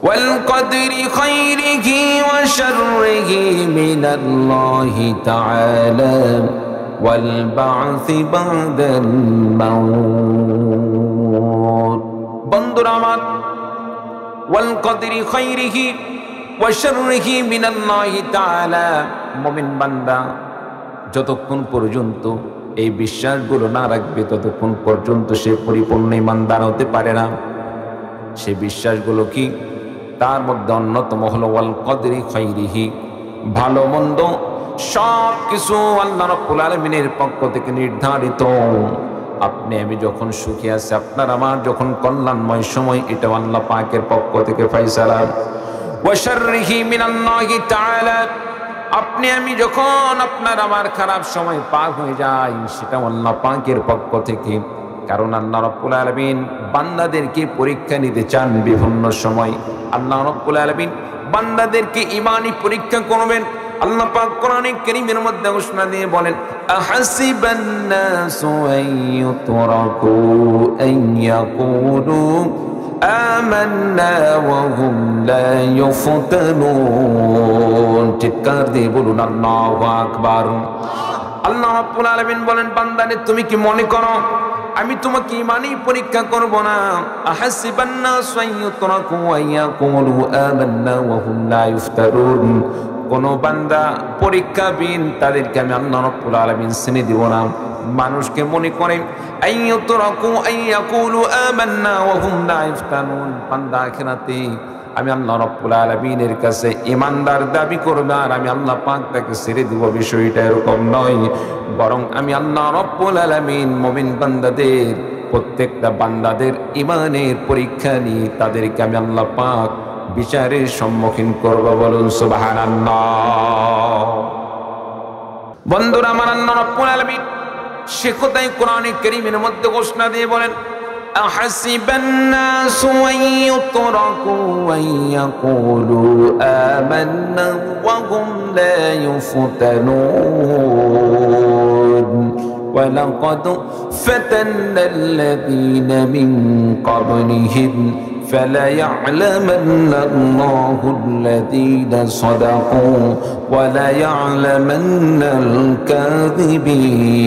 والقدر خيره وشره من الله تعالى والبعث بعد الموت বন্ধুরা আমার والقدر خيره وشره من الله تعالى মুমিন বান্দা যতক্ষণ পর্যন্ত এই বিশ্বাসগুলো না রাখবে ততক্ষণ পর্যন্ত সে পরিপূর্ণ ঈমানদার হতে পারে না। সে বিশ্বাসগুলো কি? তার মধ্যে অন্যতম হলো ওয়াল কদরি খাইরিহি, ভালো মন্দ সব কিছু আল্লাহ রাব্বুল আলামিনের পক্ষ থেকে নির্ধারিত। আপনি আমি যখন সুখে আছি, আপনার আমার যখন কল্যাণময় সময়, এটা আল্লাহ পাকের পক্ষ থেকে ফয়সালা। ওয়া শাররিহি মিনাল্লাহি তাআলা, আপনি আমি যখন আপনার আমার খারাপ সময় পার হয়ে যায়, সেটা আল্লাহ পাকের পক্ষ থেকে। কারণ আল্লাহ রাব্বুল আলামিন বান্দাদেরকে পরীক্ষা নিতে চান বিভিন্ন সময়। আল্লাহ রাব্বুল আলামিন বান্দাদেরকে ঈমানি পরীক্ষা করবেন। আল্লাহ পাক কোরআনে কারীমের মধ্যে ঘোষণা দিয়ে বলেন, আহাসিবান নাসু আইয়ুতরাকু আইয়াকুলু আমান্না ওয়া হুম লা ইউফতানুন। চিৎকার দিয়ে বলুন আল্লাহু আকবার। আল্লাহ রাব্বুল আলামিন বলেন, বান্দারে তুমি কি মনে করো আমি তোমাকে ঈমানি পরীক্ষা করব না? আহাসিবান নাসু আইয়ুতরাকু আইয়াকুলু আমান্না ওয়া হুম লা ইউফতানুন। কোন বান্দা পরীক্ষাবিহীন তাদেরকে আমি আল্লাহ রাব্বুল আলামিন শ্রেণী দিব না। মানুষকে মনে করে আইয়ুতরাকু আইয়াকুলু আমান্না ওয়া হুম লা ইফতানুন, বান্দা আখিরাতে আমি আল্লাহ রাব্বুল আলামিনের কাছে ঈমানদার দাবি করবে আর আমি আল্লাহ পাক তাকে ছেড়ে দিব, বিষয়টা এরকম নয়। বরং আমি আল্লাহ রাব্বুল আলামিন মুমিন বান্দাদের, প্রত্যেকটা বান্দাদের ঈমানের পরীক্ষা নিয়ে তাদেরকে আমি আল্লাহ পাক বিচারের সম্মুখীন করব। বলুন সুবহানাল্লাহ। বন্ধুরা আমার, আল্লাহ রাব্বুল আলামিন সে কথাই কোরআনে কারীমের মধ্যে ঘোষণা দিয়ে বলেন, আহাসিবান নাসু আইয়ুতরাকু আইয়াকুলু আমান্না ওয়া হুম লা ইউফতানুন ওয়ালাকাদ ফাতান্নাল্লাযীনা মিন ক্বাবলিহিম فَلَيَعْلَمَنَّ اللَّهُ الَّذِينَ صَدَقُوا وَلَيَعْلَمَنَّ الْكَاذِبِينَ।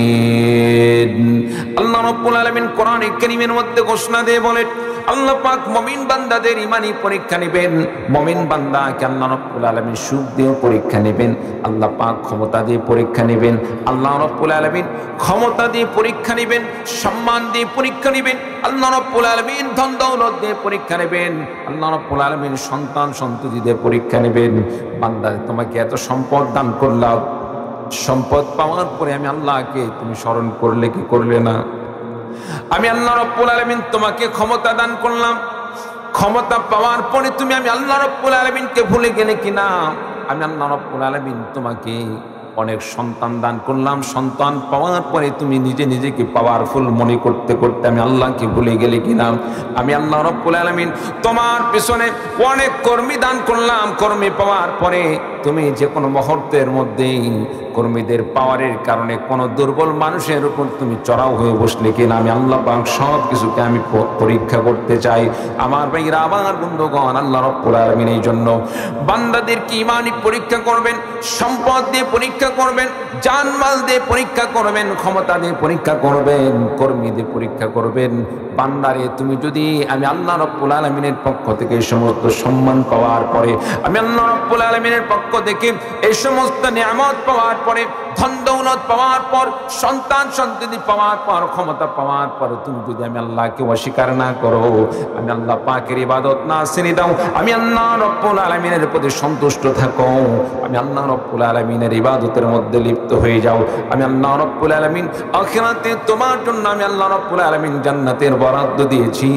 আল্লাহ রাব্বুল আলামিন কোরআনে কারীমের মধ্যে ঘোষণা দিয়ে বলেন, আল্লাহ পাক মুমিন বান্দাদের ঈমানি পরীক্ষা নেবেন। মুমিন বান্দাকে আল্লাহ রাব্বুল আলামিন সুখ দিয়ে পরীক্ষা নেবেন। আল্লাহ পাক ক্ষমতা দিয়ে পরীক্ষা নেবেন। আল্লাহ রাব্বুল আলামিন ক্ষমতা দিয়ে পরীক্ষা নেবেন, সম্মান দিয়ে পরীক্ষা নেবেন। আল্লাহ রাব্বুল আলামিন ধন দৌলত দিয়ে পরীক্ষা নেবেন। আল্লাহ রাব্বুল আলামিন সন্তান সন্ততি দিয়ে পরীক্ষা নেবেন। বান্দা, তোমাকে এত সম্পদ দান করলাম, সম্পদ পাওয়ার পরে আমি আল্লাহকে তুমি স্মরণ করলে কি করলে না? আমি আল্লাহ রাব্বুল আলামিন তোমাকে ক্ষমতা দান করলাম, ক্ষমতা পাওয়ার পরে তুমি আমি আল্লাহ রাব্বুল আলামিনকে ভুলে গেলে কিনা? আমি আল্লাহ রাব্বুল আলামিন তোমাকে অনেক সন্তান দান করলাম, সন্তান পাওয়ার পরে তুমি নিজেকে পাওয়ারফুল মনে করতে করতে আমি আল্লাহকে ভুলে গেলে কিনা? আমি আল্লাহ রাব্বুল আলামিন তোমার পিছনে অনেক কর্মী দান করলাম, কর্মী পাওয়ার পরে তুমি যে কোনো মুহূর্তের মধ্যেই কর্মীদের পাওয়ারের কারণে কোনো দুর্বল মানুষের উপর তুমি চড়াও হয়ে বসলে কিনা? আমি আল্লাহ পাক সব কিছুকে আমি পরীক্ষা করতে চাই। আমার ভাইরা, আমার বন্ধুগণ, আল্লাহ রাব্বুল আলামিন এই জন্য বান্দাদেরকে ঈমানি পরীক্ষা করবেন, সম্পদ দিয়ে পরীক্ষা করবেন, জানমাল দিয়ে পরীক্ষা করবেন, ক্ষমতা দিয়ে পরীক্ষা করবেন, কর্মী দিয়ে পরীক্ষা করবেন। বান্দারে, তুমি যদি আমি আল্লাহ রাব্বুল আলামিনের পক্ষ থেকে এই সমস্ত সম্মান পাওয়ার পরে, আমি আল্লাহ রাব্বুল আলামিনের পক্ষ থেকে এই সমস্ত নিয়ামত পাওয়ার পরে, ধন দৌলত পাওয়ার পর, সন্তান সন্ততি পাওয়ার পর, ক্ষমতা পাওয়ার পর তুমি যদি আমি আল্লাহকে অস্বীকার না করো, আমি আল্লাহ পাকের ইবাদত না ছেড়ে দাও, আমি আল্লাহ রাব্বুল আলামিনের প্রতি সন্তুষ্ট থাকো, আমি আল্লাহ রাব্বুল আলামিনের ইবাদতের মধ্যে লিপ্ত হয়ে যাও, আমি আল্লাহ রাব্বুল আলামিন আখিরাতে তোমার জন্য আমি আল্লাহ রাব্বুল আলামিন জান্নাতের বরাদ্দ দিয়েছি।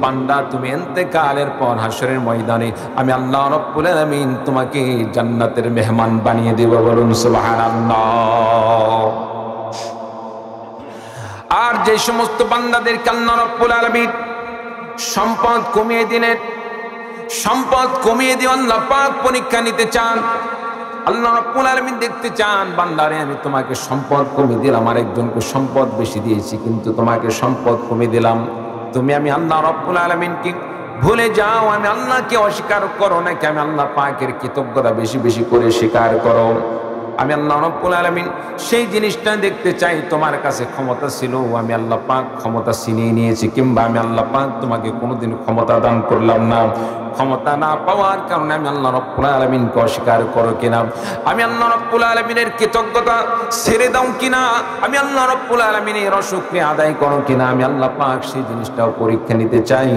বান্দা, তুমি ইন্তেকালের পর হাসরের ময়দানে আমি আল্লাহ রাব্বুল আলামিন তোমাকে জান্নাতের মেহমান বানিয়ে দেব। বলুন সুবহানাল্লাহ। আর যে সমস্ত বান্দাদেরকে আল্লাহ রাব্বুল আলামিন সম্পদ কমিয়ে দিলেন, সম্পদ কমিয়ে দিয়ে আল্লাহ পাক পরীক্ষা নিতে চান, আল্লাহ রাব্বুল আলামিন দেখতে চান, বান্দারে আমি তোমাকে সম্পদ কমিয়ে দিলাম, আরেকজনকে সম্পদ বেশি দিয়েছি, কিন্তু তোমাকে সম্পদ কমিয়ে দিলাম, তুমি আমি আল্লাহ রাব্বুল আলামিনকে ভুলে যাও আমি আল্লাহকে অস্বীকার করো নাকি আমি আল্লাহ পাকের কৃতজ্ঞতা বেশি বেশি করে স্বীকার করো। আমি আল্লাহ রাব্বুল আলামিন সেই জিনিসটা দেখতে চাই। তোমার কাছে ক্ষমতা ছিল, আমি আল্লাহ পাক ক্ষমতা ছিনিয়ে নিয়েছি, কিংবা আমি আল্লাহ পাক তোমাকে কোনোদিন ক্ষমতা দান করলাম না। ক্ষমতা না পাওয়ার কারণে আমি আল্লাহ রাব্বুল আলামিনকে অস্বীকার করো কিনা, আমি আল্লাহ রাব্বুল আলামিনের কৃতজ্ঞতা ছেড়ে দাও কিনা, আমি আল্লাহ রাব্বুল আলামিনের অশুকরিয়া আদায় করো কিনা, আমি আল্লাহ পাক সেই জিনিসটাও পরীক্ষা নিতে চাই।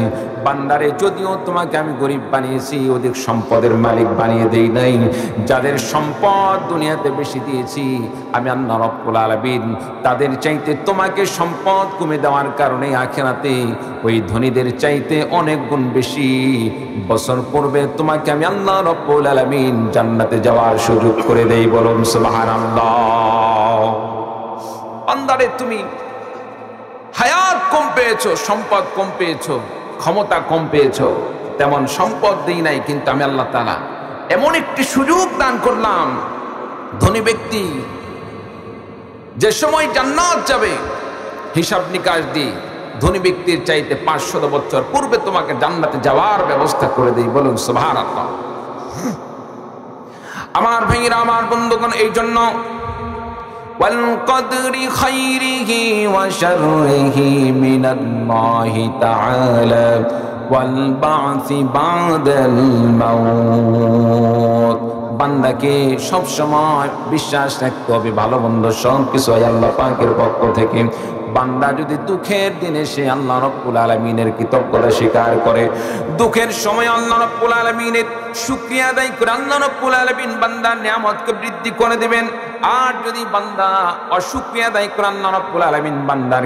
বান্দারে, যদিও তোমাকে আমি গরিব বানিয়েছি, অধিক সম্পদের মালিক বানিয়ে দেই নাই, যাদের সম্পদ দুনিয়াতে বেশি দিয়েছি আমি আল্লাহ রাব্বুল আলামিন তাদের চাইতে তোমাকে সম্পদ কমে দেওয়ার কারণে আখিরাতে ওই ধনীদের চাইতে অনেক গুণ বেশি বছর পূর্বে তোমাকে আমি আল্লাহ রাব্বুল আলামিন জান্নাতে যাওয়ার সুযোগ করে দেই। বলুন সুবহানাল্লাহ। বান্দারে, তুমি হায়াত কম পেয়েছো, সম্পদ কম পেয়েছো, ক্ষমতা কম পেয়েছো, তেমন সম্পদ দেই নাই, কিন্তু আমি আল্লাহ তাআলা এমন একটি সুযোগ দান করলাম। ধনী ব্যক্তি যে সময় জান্নাত যাবে হিসাব নিকাশ দিয়ে ধনী ব্যক্তির চাইতে 500 বছর পূর্বে তোমাকে জান্নাতে যাওয়ার ব্যবস্থা করে দেই। বলুন সুবহানাল্লাহ। আমার ভাইরা, আমার বন্ধুগণ, এই জন্য ওয়াল কদরি খাইরিহি ওয়া শাররিহি মিনাল্লাহি তাআলা ওয়াল বা'সি বা'দাল মাউত, বান্দাকে সব সময় বিশ্বাস রাখতে হবে ভালো মন্দ সব কিছু আল্লাহ পাকের পক্ষ থেকে। বান্দা যদি দুঃখের দিনে সে আল্লাহ রাব্বুল আলামিনের কৃতজ্ঞতা স্বীকার করে, দুঃখের সময় আল্লাহ রাব্বুল আলামিনের শুকরিয়া আদায় করে, আল্লাহ রাব্বুল আলামিন বান্দার নিয়ামতকে বৃদ্ধি করে দিবেন। আর যদি বান্দা অশুকরিয়া আদায় করে, আল্লাহ রাব্বুল আলামিন বান্দার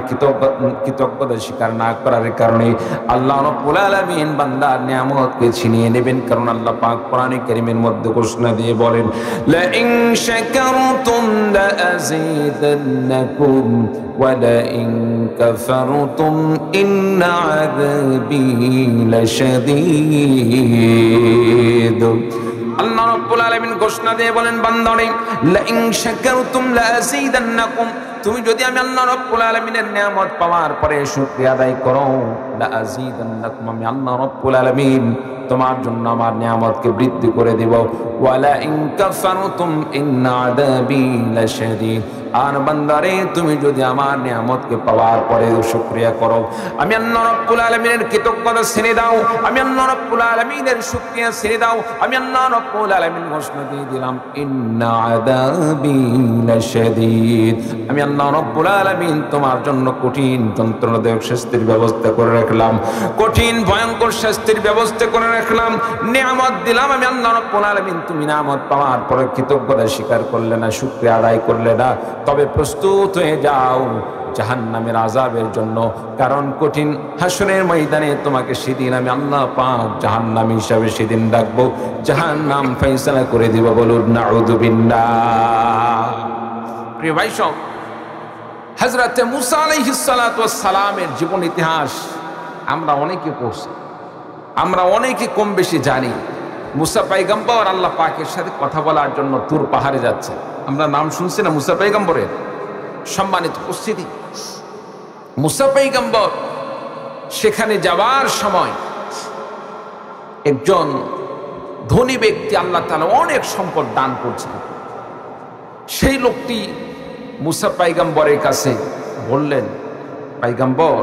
কৃতজ্ঞতা স্বীকার না করার কারণে আল্লাহ রাব্বুল আলামিন বান্দার নিয়ামতকে ছিনিয়ে নেবেন। কারণ আল্লাহ পাক কোরআনে কারীমের মধ্যে ঘোষণা দিয়ে বলেন, লা ইন শাকারতুম লা আযীদান্নাকুম ওয়া লা ইন কাফারতুম ইন্না আযাবি লাশাদীদ। আল্লাহ রাব্বুল আলামিন ঘোষণা দিয়ে বলেন, বান্দারে, লা ইন শাকারতুম লা আযীদান্নাকুম, তুমি যদি আমি আল্লাহ রাব্বুল আলামিনের নিয়ামত পাওয়ার পরে শুকরিয়া আদায় করো, লা আযীদান্নাকুম, আমি আল্লাহ রাব্বুল আলামিন তোমার জন্য আমার নিয়ামতকে বৃদ্ধি করে দেব। ওয়া লা ইন কাফারতুম ইন্না আযাবি লাশাদীদ, আর বান্দারে, তুমি যদি আমার নিয়ামতকে পাওয়ার পরে শুকরিয়া করো, আমি আল্লাহ রাব্বুল আলামিনের কৃতজ্ঞতা ছেড়ে দাও, আমি আল্লাহ রাব্বুল আলামিনের শুকরিয়া ছেড়ে দাও, আমি আল্লাহ রাব্বুল আলামিন ঘোষণা দিয়ে দিলাম, ইন্না আযাবি লাশাদীদ, আমি আল্লাহ রাব্বুল আলামিন তোমার জন্য কঠিন যন্ত্রণাদায়ক শাস্তির ব্যবস্থা করে রাখলাম, কঠিন ভয়ঙ্কর শাস্তির ব্যবস্থা করে রাখলাম। নিয়ামত দিলাম আমি আল্লাহ রাব্বুল আলামিন, তুমি নিয়ামত পাওয়ার পরে কৃতজ্ঞতা স্বীকার করলে না, শুকরিয়া আদায় করলে না, তবে প্রস্তুত হয়ে যাও জাহান্নামের আযাবের জন্য। কারণ কঠিন হাসরের ময়দানে তোমাকে সেদিন আমি আল্লাহ পাক জাহান্নামী হিসাবে সেদিন ডাকবো, জাহান্নাম ফয়সালা করে দিব। বলুন নাউযু বিল্লাহ। প্রিয় ভাই সব, হযরত মুসা আলাইহিস সালাতু ওয়াস সালামের জীবন ইতিহাস আমরা অনেকে পড়ছি, আমরা অনেকে কম বেশি জানি। মুসা পয়গম্বর আল্লাহ পাকের সাথে কথা বলার জন্য তুর পাহাড়ে যাচ্ছে। আমরা নাম শুনছি না মুসা পয়গম্বরের? সম্মানিত উপস্থিতি, মুসা পয়গম্বর সেখানে যাওয়ার সময় একজন ধনী ব্যক্তি আল্লাহ তাআলা অনেক সম্পদ দান করছেন। সেই লোকটি মুসা পয়গম্বরের কাছে বললেন, পয়গম্বর,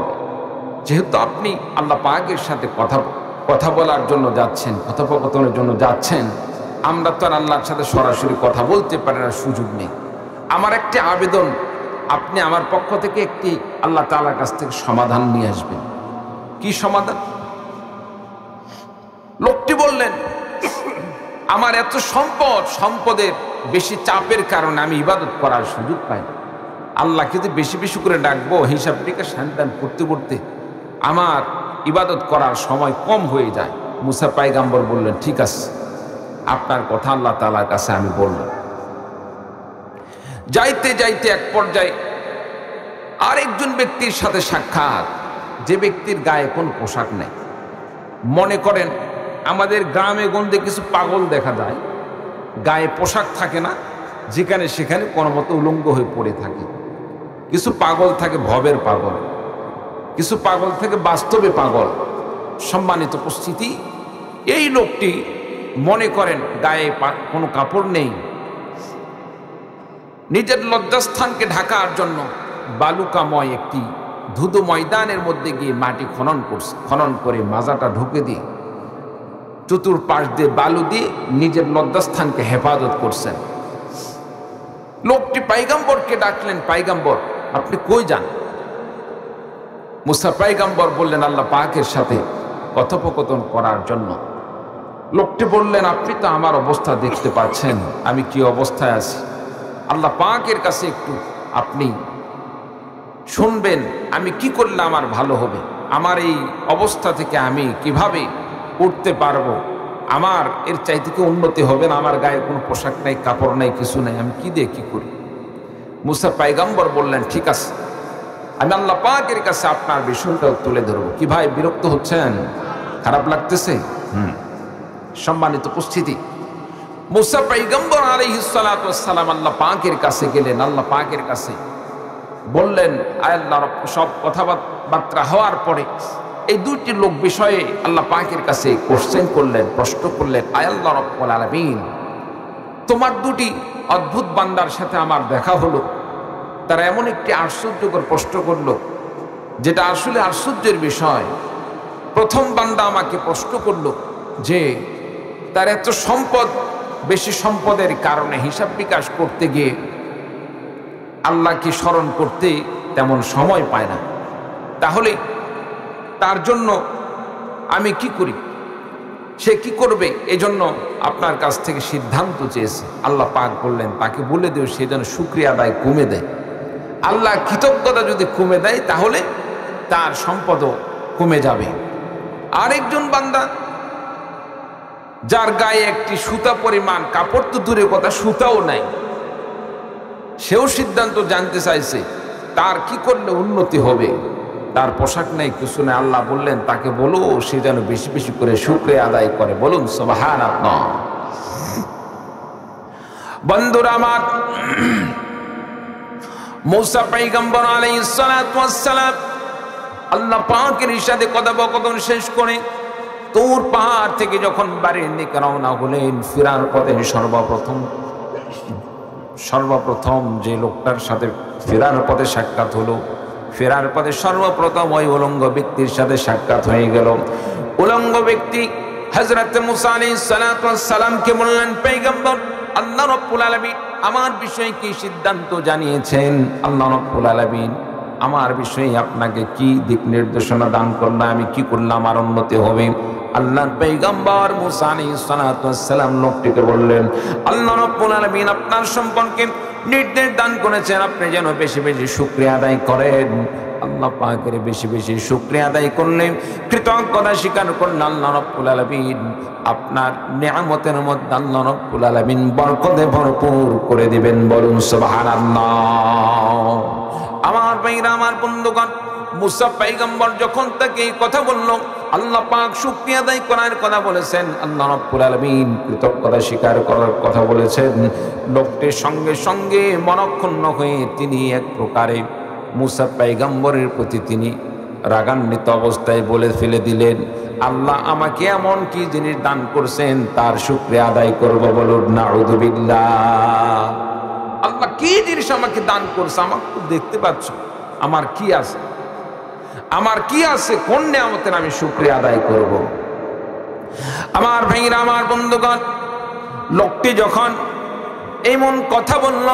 যেহেতু আপনি আল্লাহ পাকের সাথে কথা বলার জন্য যাচ্ছেন, কথোপকথনের জন্য যাচ্ছেন, আমরা তো আর আল্লাহর সাথে সরাসরি কথা বলতে পারি না, সুযোগ নেই। আমার একটি আবেদন, আপনি আমার পক্ষ থেকে একটি আল্লাহ তাআলার কাছ থেকে সমাধান নিয়ে আসবেন। কি সমাধান? লোকটি বললেন, আমার এত সম্পদের বেশি চাপের কারণে আমি ইবাদত করার সুযোগ পাই না। আল্লাহকে যদি বেশি বেশি করে ডাকবো, হিসাব নিকাশ সন্তান করতে করতে আমার ইবাদত করার সময় কম হয়ে যায়। মুসা পয়গম্বর বললেন, ঠিক আছে, আপনার কথা আল্লাহ তাআলার কাছে আমি বললাম। যাইতে যাইতে এক পর্যায়ে আরেকজন ব্যক্তির সাথে সাক্ষাৎ, যে ব্যক্তির গায়ে কোনো পোশাক নেই। মনে করেন আমাদের গ্রামে গঞ্জে কিছু পাগল দেখা যায়, গায়ে পোশাক থাকে না, যেখানে সেখানে কোনো মতো উলঙ্গ হয়ে পড়ে থাকে। কিছু পাগল থাকে ভবের পাগল, কিছু পাগল থাকে বাস্তবে পাগল। সম্মানিত উপস্থিতি, এই লোকটি মনে করেন গায়ে কোনো কাপড় নেই, নিজের লজ্জাস্থানকে ঢাকার জন্য বালুকাময় একটি ধুধু ময়দানের মধ্যে গিয়ে মাটি খনন করে মাজাটা ঢুকে দিয়ে চতুর্পাশ দিয়ে বালু দিয়ে নিজের লজ্জাস্থানকে হেফাজত করছেন। লোকটি পয়গম্বরকে ডাকলেন, পয়গম্বর আপনি কই যান? মুসা পয়গম্বর বললেন আল্লাহ পাকের সাথে কথোপকথন করার জন্য। লোকটি বললেন আপনি তো আমার অবস্থা দেখতে পাচ্ছেন, আমি কি অবস্থায় আছি, আল্লাহ পাকের কাছে একটু আপনি শুনবেন আমি কি করলে আমার ভালো হবে, আমার এই অবস্থা থেকে আমি কিভাবে উঠতে পারবো, আমার এর চাইতে কি উন্নতি হবে না, আমার গায়ে কোনো পোশাক নাই, কাপড় নাই, কিছু নাই, আমি কি দিয়ে কি করি? মুসা পয়গম্বর বললেন ঠিক আছে, আমি আল্লাহ পাকের কাছে আপনার বিষয়টা তুলে ধরবো। কি ভাই বিরক্ত হচ্ছেন, খারাপ লাগতেছে? সম্মানিত উপস্থিতি, মুসা পয়গম্বর আলাইহিস সালাতু ওয়াস সালাম আল্লাহ পাকের কাছে গেলেন। আল্লাহ পাকের কাছে বললেন আয় আল্লাহ, সব কথাবার্তা হওয়ার পরে এই দুইটি লোক বিষয়ে আল্লাহ পাকের কাছে কোশ্চেন করলেন, প্রশ্ন করলেন, আয় আল্লাহ রাব্বুল আলামিন, তোমার দুটি অদ্ভুত বান্দার সাথে আমার দেখা হলো, তারা এমন একটি আশ্চর্যকর প্রশ্ন করলো যেটা আসলে আশ্চর্যের বিষয়। প্রথম বান্দা আমাকে প্রশ্ন করলো যে তার এত সম্পদ, বেশি সম্পদের কারণে হিসাব বিকাশ করতে গিয়ে আল্লাহকে স্মরণ করতে তেমন সময় পায় না, তাহলে তার জন্য আমি কি করি, সে কি করবে, এজন্য আপনার কাছ থেকে সিদ্ধান্ত চেয়েছে। আল্লাহ পাক বললেন তাকে বলে দিও সে যেন শুকরিয়া আদায় কমে দেয়। আল্লাহ কৃতজ্ঞতা যদি কমে দেয় তাহলে তার সম্পদও কমে যাবে। আরেকজন বান্দা যার গায়ে একটি সুতা পরিমাণ কাপড় তো দূরের কথা, সুতাও নাই, সেও সিদ্ধান্ত জানতে চাইছে তার কি করলে উন্নতি হবে, তার পোশাক নেই, কিছু নেই। আল্লাহ বললেন তাকে বলো সে যেন বেশি বেশি করে শুকরিয়া আদায় করে। বলুন সুবহানাল্লাহ। বন্ধুরা আমার, মুসা পয়গম্বর আলাইহিস সালাতু ওয়াস সালাম আল্লাহ পাকের ইরশাদে কথোপকথন শেষ করে তুর পাহাড় থেকে যখন বাড়ির দিকে রওনা হলেন, ফেরার পথে সর্বপ্রথম যে লোকটার সাথে ফেরার পথে সাক্ষাৎ হলো, ফেরার পথে সর্বপ্রথম ওই উলঙ্গ ব্যক্তির সাথে সাক্ষাৎ হয়ে গেল। উলঙ্গ ব্যক্তি হযরত মুসা আলাইহিস সালাতু ওয়াস সালামকে বললেন, পয়গম্বর আল্লাহ রাব্বুল আলামিন আমার বিষয়ে কি সিদ্ধান্ত জানিয়েছেন? আল্লাহ রাব্বুল আলামিন আমার বিষয়ে আপনাকে কি দিক নির্দেশনা দান করলেন, আমি কি করলে আমার উন্নতি হবে? আল্লাহর পয়গম্বর মুসা আলাইহিস সালাতু ওয়াস সালাম লোকটিকে বললেন, আল্লাহ রাব্বুল আলামিন আপনার সম্পর্কে নির্দেশ দান করেছেন আপনি যেন বেশি বেশি শুকরিয়া আদায় করেন। আল্লাহ পাকের বেশি বেশি শুকরিয়া আদায় করলেন, কৃতজ্ঞতা স্বীকার করলেন, আল্লাহ রাব্বুল আলামিন আপনার নিয়ামতের মধ্যে আল্লাহ রাব্বুল আলামিন বরকতে ভরপুর করে দিবেন। বলুন সুবহানাল্লাহ। আমার ভাইরা, আমার বন্ধুগণ, মুসা পয়গম্বর যখন তাকে এই কথা বলল, আল্লাহ পাক শুকরিয়া আদায় করার কথা বলেছেন, আল্লাহ রাব্বুল আলামিন কৃতজ্ঞতা স্বীকার করার কথা বলেছেন। লোকটির সঙ্গে সঙ্গে মনক্ষুণ্ণ হয়ে তিনি এক প্রকারে মুসা পয়গম্বরের প্রতি তিনি রাগান্বিত অবস্থায় বলে ফেলে দিলেন, আল্লাহ আমাকে এমন কি জিনিস দান করছেন তার শুকরিয়া আদায় করব? বলুন নাউযু বিল্লাহ। আল্লাহ কি জিনিস আমাকে দান করছে, আমাকে তো দেখতে পাচ্ছ, আমার কি আছে, আমার কি আছে, কোন নিয়ামতের আমি শুকরিয়া আদায় করব? আমার ভাইরা, আমার বন্ধুগণ, লোকটি যখন এমন কথা বলল,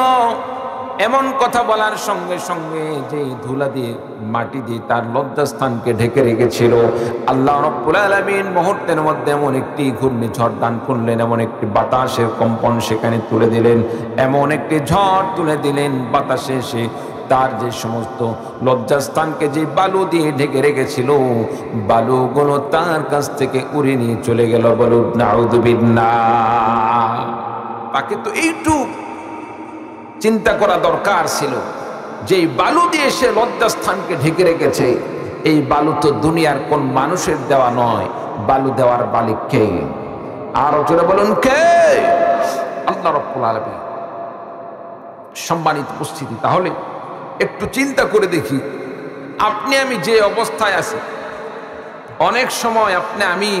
এমন কথা বলার সঙ্গে সঙ্গে যে ধুলা দিয়ে মাটি দিয়ে তার লজ্জাস্থানকে ঢেকে রেখেছিল, আল্লাহ রাব্বুল আলামিন মুহূর্তের মধ্যে এমন একটি ঘূর্ণিঝড় দান করলেন, এমন একটি বাতাসের কম্পন সেখানে তুলে দিলেন, এমন একটি ঝড় তুলে দিলেন, বাতাসে এসে তার যে সমস্ত লজ্জাস্থানকে যে বালু দিয়ে ঢেকে রেখেছিল, বালুগুলো তার কাছ থেকে উড়ে নিয়ে চলে গেল। বলুন নাউযু বিল্লাহ। তাকে তো এইটুকু চিন্তা করা দরকার ছিল যে বালু দিয়ে সে লজ্জাস্থানকে ঢেকে রেখেছে, এই বালু তো দুনিয়ার কোন মানুষের দেওয়া নয়, বালু দেওয়ার মালিক কে? আরো জোরে বলুন কে? আল্লাহ রাব্বুল আলামিন। সম্মানিত উপস্থিতি, তাহলে একটু চিন্তা করে দেখি, আপনি আমি যে অবস্থায় আছি, অনেক সময় আমি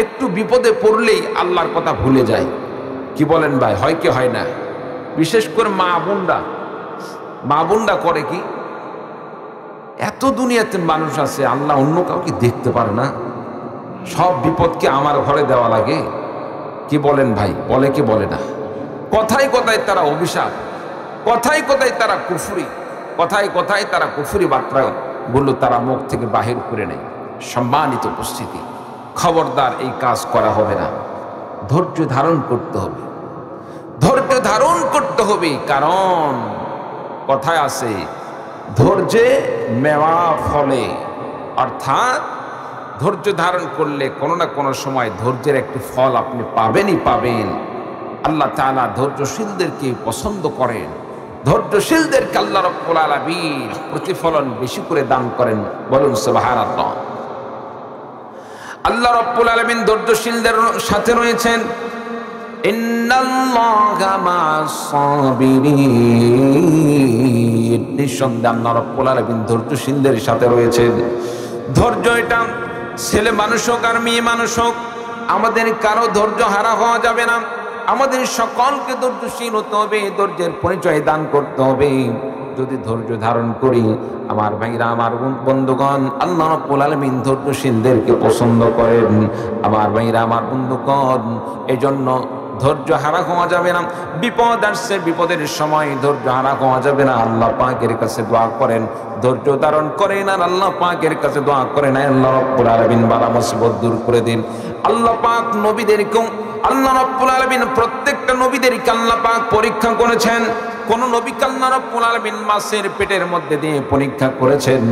একটু বিপদে পড়লেই আল্লাহর কথা ভুলে যাই। কি বলেন ভাই, হয় কি হয় না? বিশেষ করে মা বোনরা করে কি, এত দুনিয়াতে মানুষ আছে, আল্লাহ অন্য কাউকে দেখতে পারে না, সব বিপদকে আমার ঘরে দেওয়া লাগে। কি বলেন ভাই, বলে কি বলে না? কথায় কথায় তারা অভিশাপ, কথায় কথায় তারা কুফরি, কথায় কথায় তারা কুফরি বার্তাগুলো তারা মুখ থেকে বাহির করে নেয়। সম্মানিত উপস্থিতি, খবরদার এই কাজ করা হবে না। ধৈর্য ধারণ করতে হবে, ধৈর্য ধারণ করতে হবে। কারণ কথায় আছে, ধৈর্যে মেওয়া ফলে, অর্থাৎ ধৈর্য ধারণ করলে কোনো না কোনো সময় ধৈর্যের একটি ফল আপনি পাবেনই পাবেন। আল্লাহ তাআলা ধৈর্যশীলদেরকে পছন্দ করেন, ধৈর্যশীলদেরকে আল্লাহ রাব্বুল আলামিন প্রতিফলন বেশি করে দান করেন। বলুন সুবহানাল্লাহ। আল্লাহ রাব্বুল আলামিন ধৈর্যশীলদের সাথে রয়েছেন। ইন্নাল্লাহা মা'আস সাবিরিন, নিঃসন্দেহে আল্লাহ রাব্বুল আলামিন ধৈর্যশীলদের সাথে রয়েছেন। ধৈর্য এটা ছেলে মানুষ হোক আর মেয়ে মানুষ হোক, আমাদের কারো ধৈর্য হারা হওয়া যাবে না। আমাদের সকলকে ধৈর্যশীল হতে হবে, ধৈর্যের পরিচয় দান করতে হবে। যদি ধৈর্য ধারণ করি, আমার ভাইরা, আমার বন্ধুগণ, আল্লাহ রাব্বুল আলামিন ধৈর্যশীলদেরকে পছন্দ করেন। আমার ভাইরা, আমার বন্ধুগণ, এজন্য ধৈর্য হারা হওয়া যাবে না। বিপদ আসছে, বিপদের সময় ধৈর্য হারা হওয়া যাবে না। আল্লাহ পাকের কাছে দোয়া করেন, ধৈর্য ধারণ করেন, আর আল্লাহ পাকের কাছে দোয়া করেন, আল্লাহ রাব্বুল আলামিন বালা মুসিবত দূর করে দিন। আল্লাহ পাক নবীদেরকেও, আল্লাহ রাব্বুল আলামিন প্রত্যেকটা নবীদেরকে আল্লাহ পাক পরীক্ষা করেছেন। কোন নবীকে আল্লাহ রাব্বুল আলামিন মাছের পেটের মধ্যে দিয়ে পরীক্ষা করেছেন,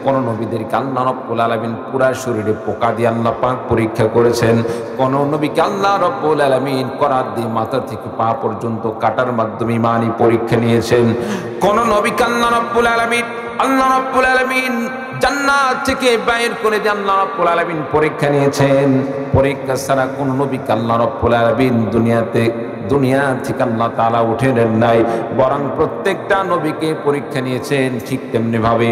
কোন নবীদেরকে আল্লাহ রাব্বুল আলামিন পুরা শরীরে পোকা দিয়ে আল্লাহ পাক পরীক্ষা করেছেন, কোন নবীকে আল্লাহ রাব্বুল আলামিন করাত দিয়ে মাথা থেকে পা পর্যন্ত কাটার মাধ্যমে ইমানি পরীক্ষা নিয়েছেন। কোন নবীকে আল্লাহ রাব্বুল আলামিন জান্নাত থেকে বাইর করে দিয়ে আল্লাহ রাব্বুল আলামিন পরীক্ষা নিয়েছেন। পরীক্ষা ছাড়া কোন নবীকে আল্লাহ রাব্বুল আলামিন দুনিয়া থেকে আল্লাহ তাআলা উঠে নেন নাই, বরং প্রত্যেকটা নবীকে পরীক্ষা নিয়েছেন। ঠিক তেমনি ভাবে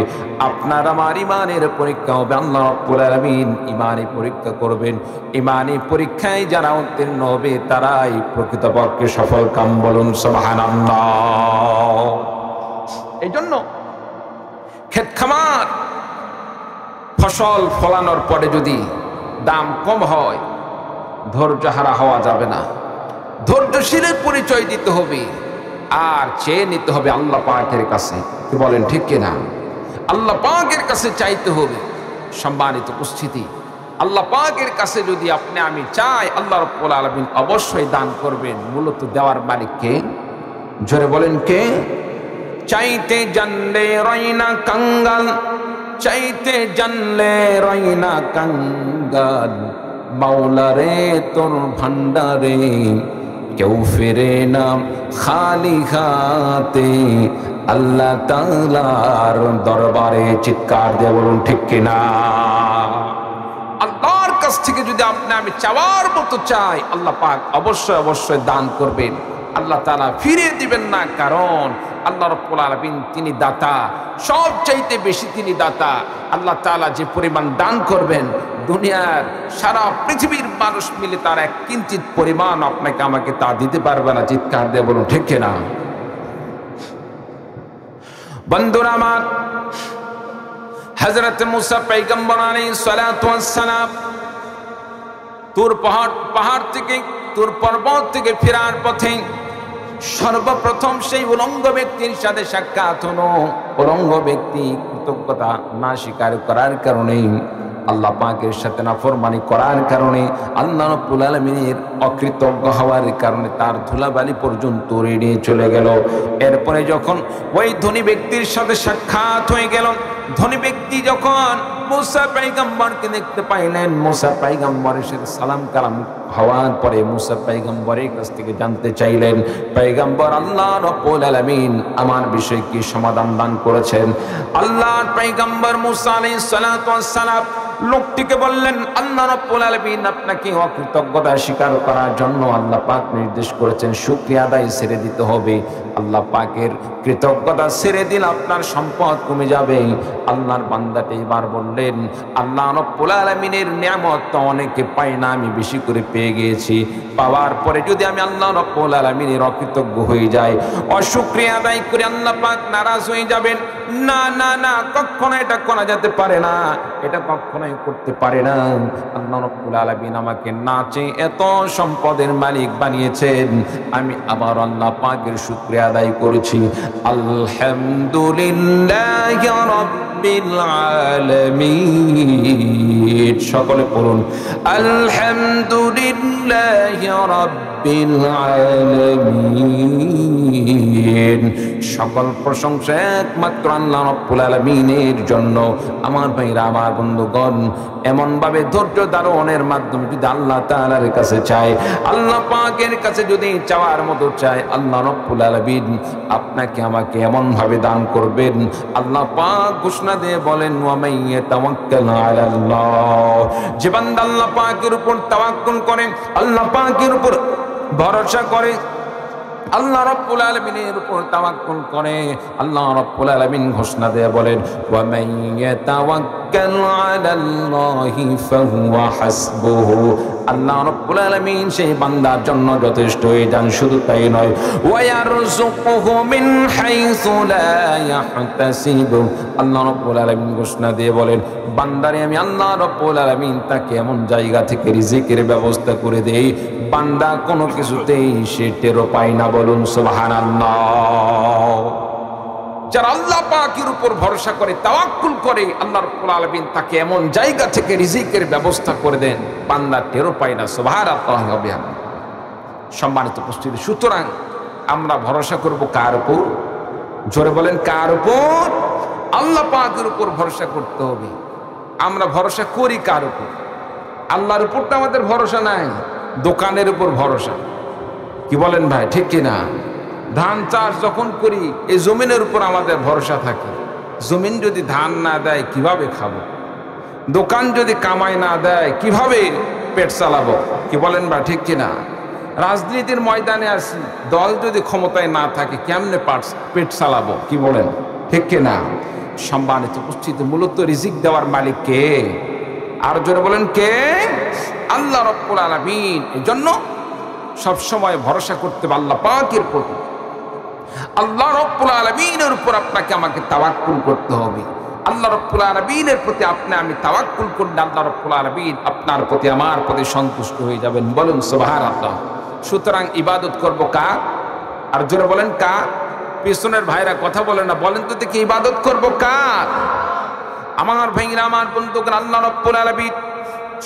আপনার আমার ইমানের পরীক্ষা হবে। আল্লাহ রাব্বুল আলামিন ইমানি পরীক্ষা করবেন। ইমানি পরীক্ষায় যারা উত্তীর্ণ হবে তারাই প্রকৃতপক্ষে সফল কাম। বলুন সুবহানাল্লাহ। এই জন্য ক্ষেত খামার ফসল ফলানোর পরে যদি দাম কম হয়, ধৈর্য হারা হওয়া যাবে না। ধৈর্যশীলের পরিচয় দিতে হবে, আর চেয়ে নিতে হবে আল্লাহ পাকের কাছে। কি বলেন, ঠিক কিনা? আল্লাহ পাকের কাছে চাইতে হবে। সম্মানিত উপস্থিতি, আল্লাহ পাকের কাছে যদি আমি চাই, আল্লাহ রাব্বুল আলামিন অবশ্যই দান করবেন। মূলত দেওয়ার মালিক কে? জোরে বলেন কে? চাইতে জানলে রইনা কাঙ্গাল, চাইতে জানলে রইনা কাঙ্গাল, মাওলা রে তোর ভান্ডারে কেউ ফিরে না খালি হাতে, আল্লাহ তাআলার দরবারে চিৎকার দিয়ে বলুন ঠিক কিনা? আল্লাহর কাছ থেকে যদি আমি চাওয়ার মতো চাই, আল্লাহ পাক অবশ্যই দান করবেন। আল্লাহ তাআলা ফিরিয়ে দিবেন না, কারণ আল্লাহ রাব্বুল আলামিন তিনি দাতা, সবচাইতে বেশি তিনি দাতা। আল্লাহ তাআলা যে পরিমাণ দান করবেন, দুনিয়ার সারা পৃথিবীর মানুষ মিলে তার এক কিঞ্চিত পরিমাণ আপনাকে আমাকে তা দিতে পারবে না। চিৎকার দিয়ে বলুন ঠিক কিনা? বন্ধুরা আমার, হযরত মুসা পয়গম্বর আলাইহিস সালাতু ওয়াস সালাম তুর পাহাড় থেকে, তুর পর্বত থেকে ফেরার পথে সর্বপ্রথম সেই উলঙ্গ ব্যক্তির সাথে সাক্ষাৎ হলো। উলঙ্গ ব্যক্তি কৃতজ্ঞতা না স্বীকার করার কারণে, আল্লাহ পাকের সাথে নাফরমানি করার কারণে, আল্লাহ রাব্বুল আলামিনের অকৃতজ্ঞ হওয়ার কারণে তার ধুলাবালি পর্যন্ত উড়িয়ে চলে গেল। এরপরে যখন ওই ধনী ব্যক্তির সাথে সাক্ষাৎ হয়ে গেল, ধনী ব্যক্তি যখন মুসা পয়গম্বরকে দেখতে পাইলেন, মুসা পয়গম্বরের সাথে সালাম কালাম হওয়ার পরে মুসা পয়গম্বরের কাছ থেকে জানতে চাইলেন, পয়গম্বর আল্লাহ রাব্বুল আলামিন আমার বিষয়ে কি সমাধান দান করেছেন? আল্লাহর পয়গম্বর মুসা আলাইহিস সালাতু ওয়াস সালাম লোকটিকে বললেন, আল্লাহ রাব্বুল আলামিন আপনাকে অকৃতজ্ঞতা স্বীকার করার জন্য আল্লাহ পাক নির্দেশ করেছেন, শুকরিয়া আদায় ছেড়ে দিতে হবে। আল্লাহ পাকের কৃতজ্ঞতা ছেড়ে দিলে আপনার সম্পদ কমে যাবে। আল্লাহর বান্দাটি এবার বললেন, আল্লাহ রাব্বুল আলামিনের নিয়ামত তো অনেকে পায় না, আমি বেশি করে পেয়ে গিয়েছি। পাওয়ার পরে যদি আমি আল্লাহ রাব্বুল আলামিনের অকৃতজ্ঞ হয়ে যাই, অশুকরিয়া আদায় করে আল্লাহ পাক নারাজ হয়ে যাবেন। না না না, কখনো এটা করা যেতে পারে না, এটা কখনোই করতে পারে না। আল্লাহ রাব্বুল আলামিন আমাকে না চেয়ে এত সম্পদের মালিক বানিয়েছেন, আমি আবার আল্লাহ পাকের শুকরিয়া আদায় করেছি। আলহামদুলিল্লাহি রাব্বিল আলামিন। সকলে পড়ুন, আলহামদুলিল্লাহি রাব্বিল আলামিন। সকল প্রশংসা একমাত্র আল্লাহ রাব্বুল আলামিনের জন্য। আমার ভাইরা, আমার বন্ধুগণ, এমন ভাবে ধৈর্য ধারণের মাধ্যমে যদি আল্লাহ তাআলার কাছে চায়, আল্লাহ পাকের কাছে যদি চাওয়ার মতো চায়, আল্লাহ রাব্বুল আলামিন আপনাকে আমাকে এমন ভাবে দান করবেন। আল্লাহ পাক ঘোষণা দিয়ে বলেন, ওয়া মান ইয়াতাওয়াক্কাল আলাল্লাহ, যে বান্দা আল্লাহ পাকের উপর তাওয়াক্কুল করে, আল্লাহ পাকের উপর ভরসা করে, আল্লাহ রাব্বুল আলামিনের উপর তাওয়াক্কুল করে, আল্লাহ রাব্বুল আলামিন ঘোষণা দিয়ে বলেন, ওয়া মান ইয়াতাওয়াক্কাল আলাল্লাহি ফাহুয়া হাসবুহু। আল্লাহ রাব্বুল আলামিন সেই বান্দার জন্য যথেষ্ট হয়ে যান। শুধু তাই নয়, ওয়া ইয়ারযুকুহু মিন হাইসু লা ইয়াহতাসিব। আল্লাহ রাব্বুল আলামিন ঘোষণা দিয়ে বলেন, বান্দারে আমি আল্লাহ রাব্বুল আলামিন তাকে এমন জায়গা থেকে রিজিকের ব্যবস্থা করে দেই, বান্দা কোনো কিছুতেই সে টেরও পায় না। বলুন সুবহানাল্লাহ। যারা আল্লাহ পাকের উপর ভরসা করে, তাওয়াক্কুল করে, আল্লাহ রাব্বুল আলামিন তাকে এমন জায়গা থেকে রিজিকের ব্যবস্থা করে দেন, বান্দা টেরও পায় না। সুবহানাল্লাহ। সম্মানিত উপস্থিতি, সুতরাং আমরা ভরসা করব কার উপর? জোরে বলেন, কার উপর? আল্লাহ পাকের উপর ভরসা করতে হবে। আমরা ভরসা করি কার উপর? আল্লাহর উপর তো আমাদের ভরসা নাই, দোকানের উপর ভরসা। কি বলেন ভাই, ঠিক কিনা? ধান চাষ যখন করি, এই জমিনের উপর আমাদের ভরসা থাকে। জমিন যদি ধান না দেয় কিভাবে খাবো? দোকান যদি কামাই না দেয় কিভাবে পেট চালাবো? কি বলেন ভাই, ঠিক কিনা? রাজনীতির ময়দানে আসি, দল যদি ক্ষমতায় না থাকে কেমনে পেট চালাবো? কি বলেন, ঠিক কিনা? সম্মানিত উপস্থিতি, মূলত রিজিক দেওয়ার মালিক কে? আর জোরে বলেন, কে? আল্লাহ রাব্বুল আলামিন। এই জন্য সবসময় ভরসা করতে হবে আল্লাহ পাকের প্রতি। আল্লাহ রাব্বুল আলামিনের উপর আপনাকে আমাকে তাওয়াক্কুল করতে হবে। আল্লাহ রাব্বুল আলামিনের প্রতি আমি তাওয়াক্কুল করলে আল্লাহ রাব্বুল আলামিন আপনার প্রতি, আমার প্রতি সন্তুষ্ট হয়ে যাবেন। বলুন সুবহানাল্লাহ। সুতরাং ইবাদত করব কার? আর জোরে বলেন, কার? পিছনের ভাইরা কথা বলে না, বলেন তো দেখি, ইবাদত করব কার? আমার ভাইরা, আমার বন্ধুগণ, আল্লাহ রাব্বুল আলামিন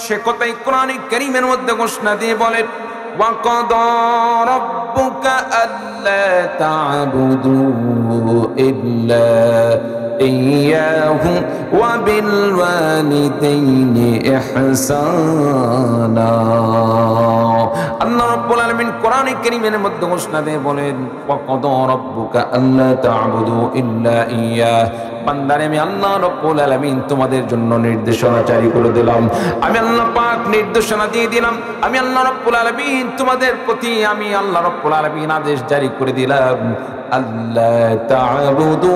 সে কথাই কোরআনে কারীমের মধ্যে ঘোষণা দিয়ে বলেন, ওয়া কাদা রাব্বুকা আল্লা তা'বুদু ইল্লা ইয়্যাহু ওয়া বিল ওয়ালিদাইনি ইহসানা। আল্লাহ রাব্বুল আলামিন কোরআনে কারীমের মধ্যে ঘোষণা দিয়ে বলেন, ওয়া কাদা রাব্বুকা আল্লা তা'বুদু ইল্লা ইয়্যাহু। বান্দারে, আমি আল্লাহ রাব্বুল আলামিন তোমাদের জন্য নির্দেশনা জারি করে দিলাম। আমি আল্লাহ পাক নির্দেশনা দিয়ে দিলাম। আমি আল্লাহ রাব্বুল আলামিন তোমাদের প্রতি, আমি আল্লাহ রাব্বুল আলামিন আদেশ জারি করে দিলাম, আল্লাহ তা'বুদু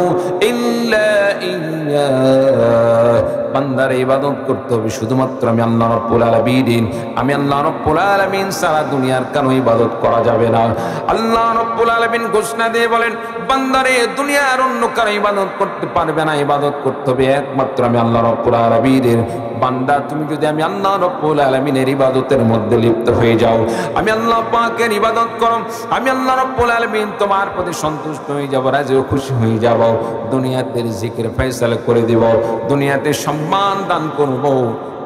ইল্লা ইয়্যাহু। বান্দারে, ইবাদত করতে হবে শুধুমাত্র আমি আল্লাহ রাব্বুল আলামিন। আমি আল্লাহ রাব্বুল আলামিন সারা দুনিয়ার কারো ইবাদত করা যাবে না। আল্লাহ রাব্বুল আলামিন ঘোষণা দিয়ে বলেন, বান্দারে, দুনিয়ার অন্য কারো ইবাদত করতে পারবে না, ইবাদত করতে হবে একমাত্র আমি আল্লাহ রাব্বুল আলামিনের। বান্দা, তুমি যদি আমি আল্লাহ রাব্বুল আলামিনের ইবাদতের মধ্যে লিপ্ত হয়ে যাও, আমি আল্লাহ পাকের ইবাদত করো, আমি আল্লাহ রাব্বুল আলামিন তোমার প্রতি সন্তুষ্ট হয়ে যাব, রাজি ও খুশি হয়ে যাব। দুনিয়াতে রিজিকের ফয়সালা করে দিব, দুনিয়াতে সম্মান দান করব,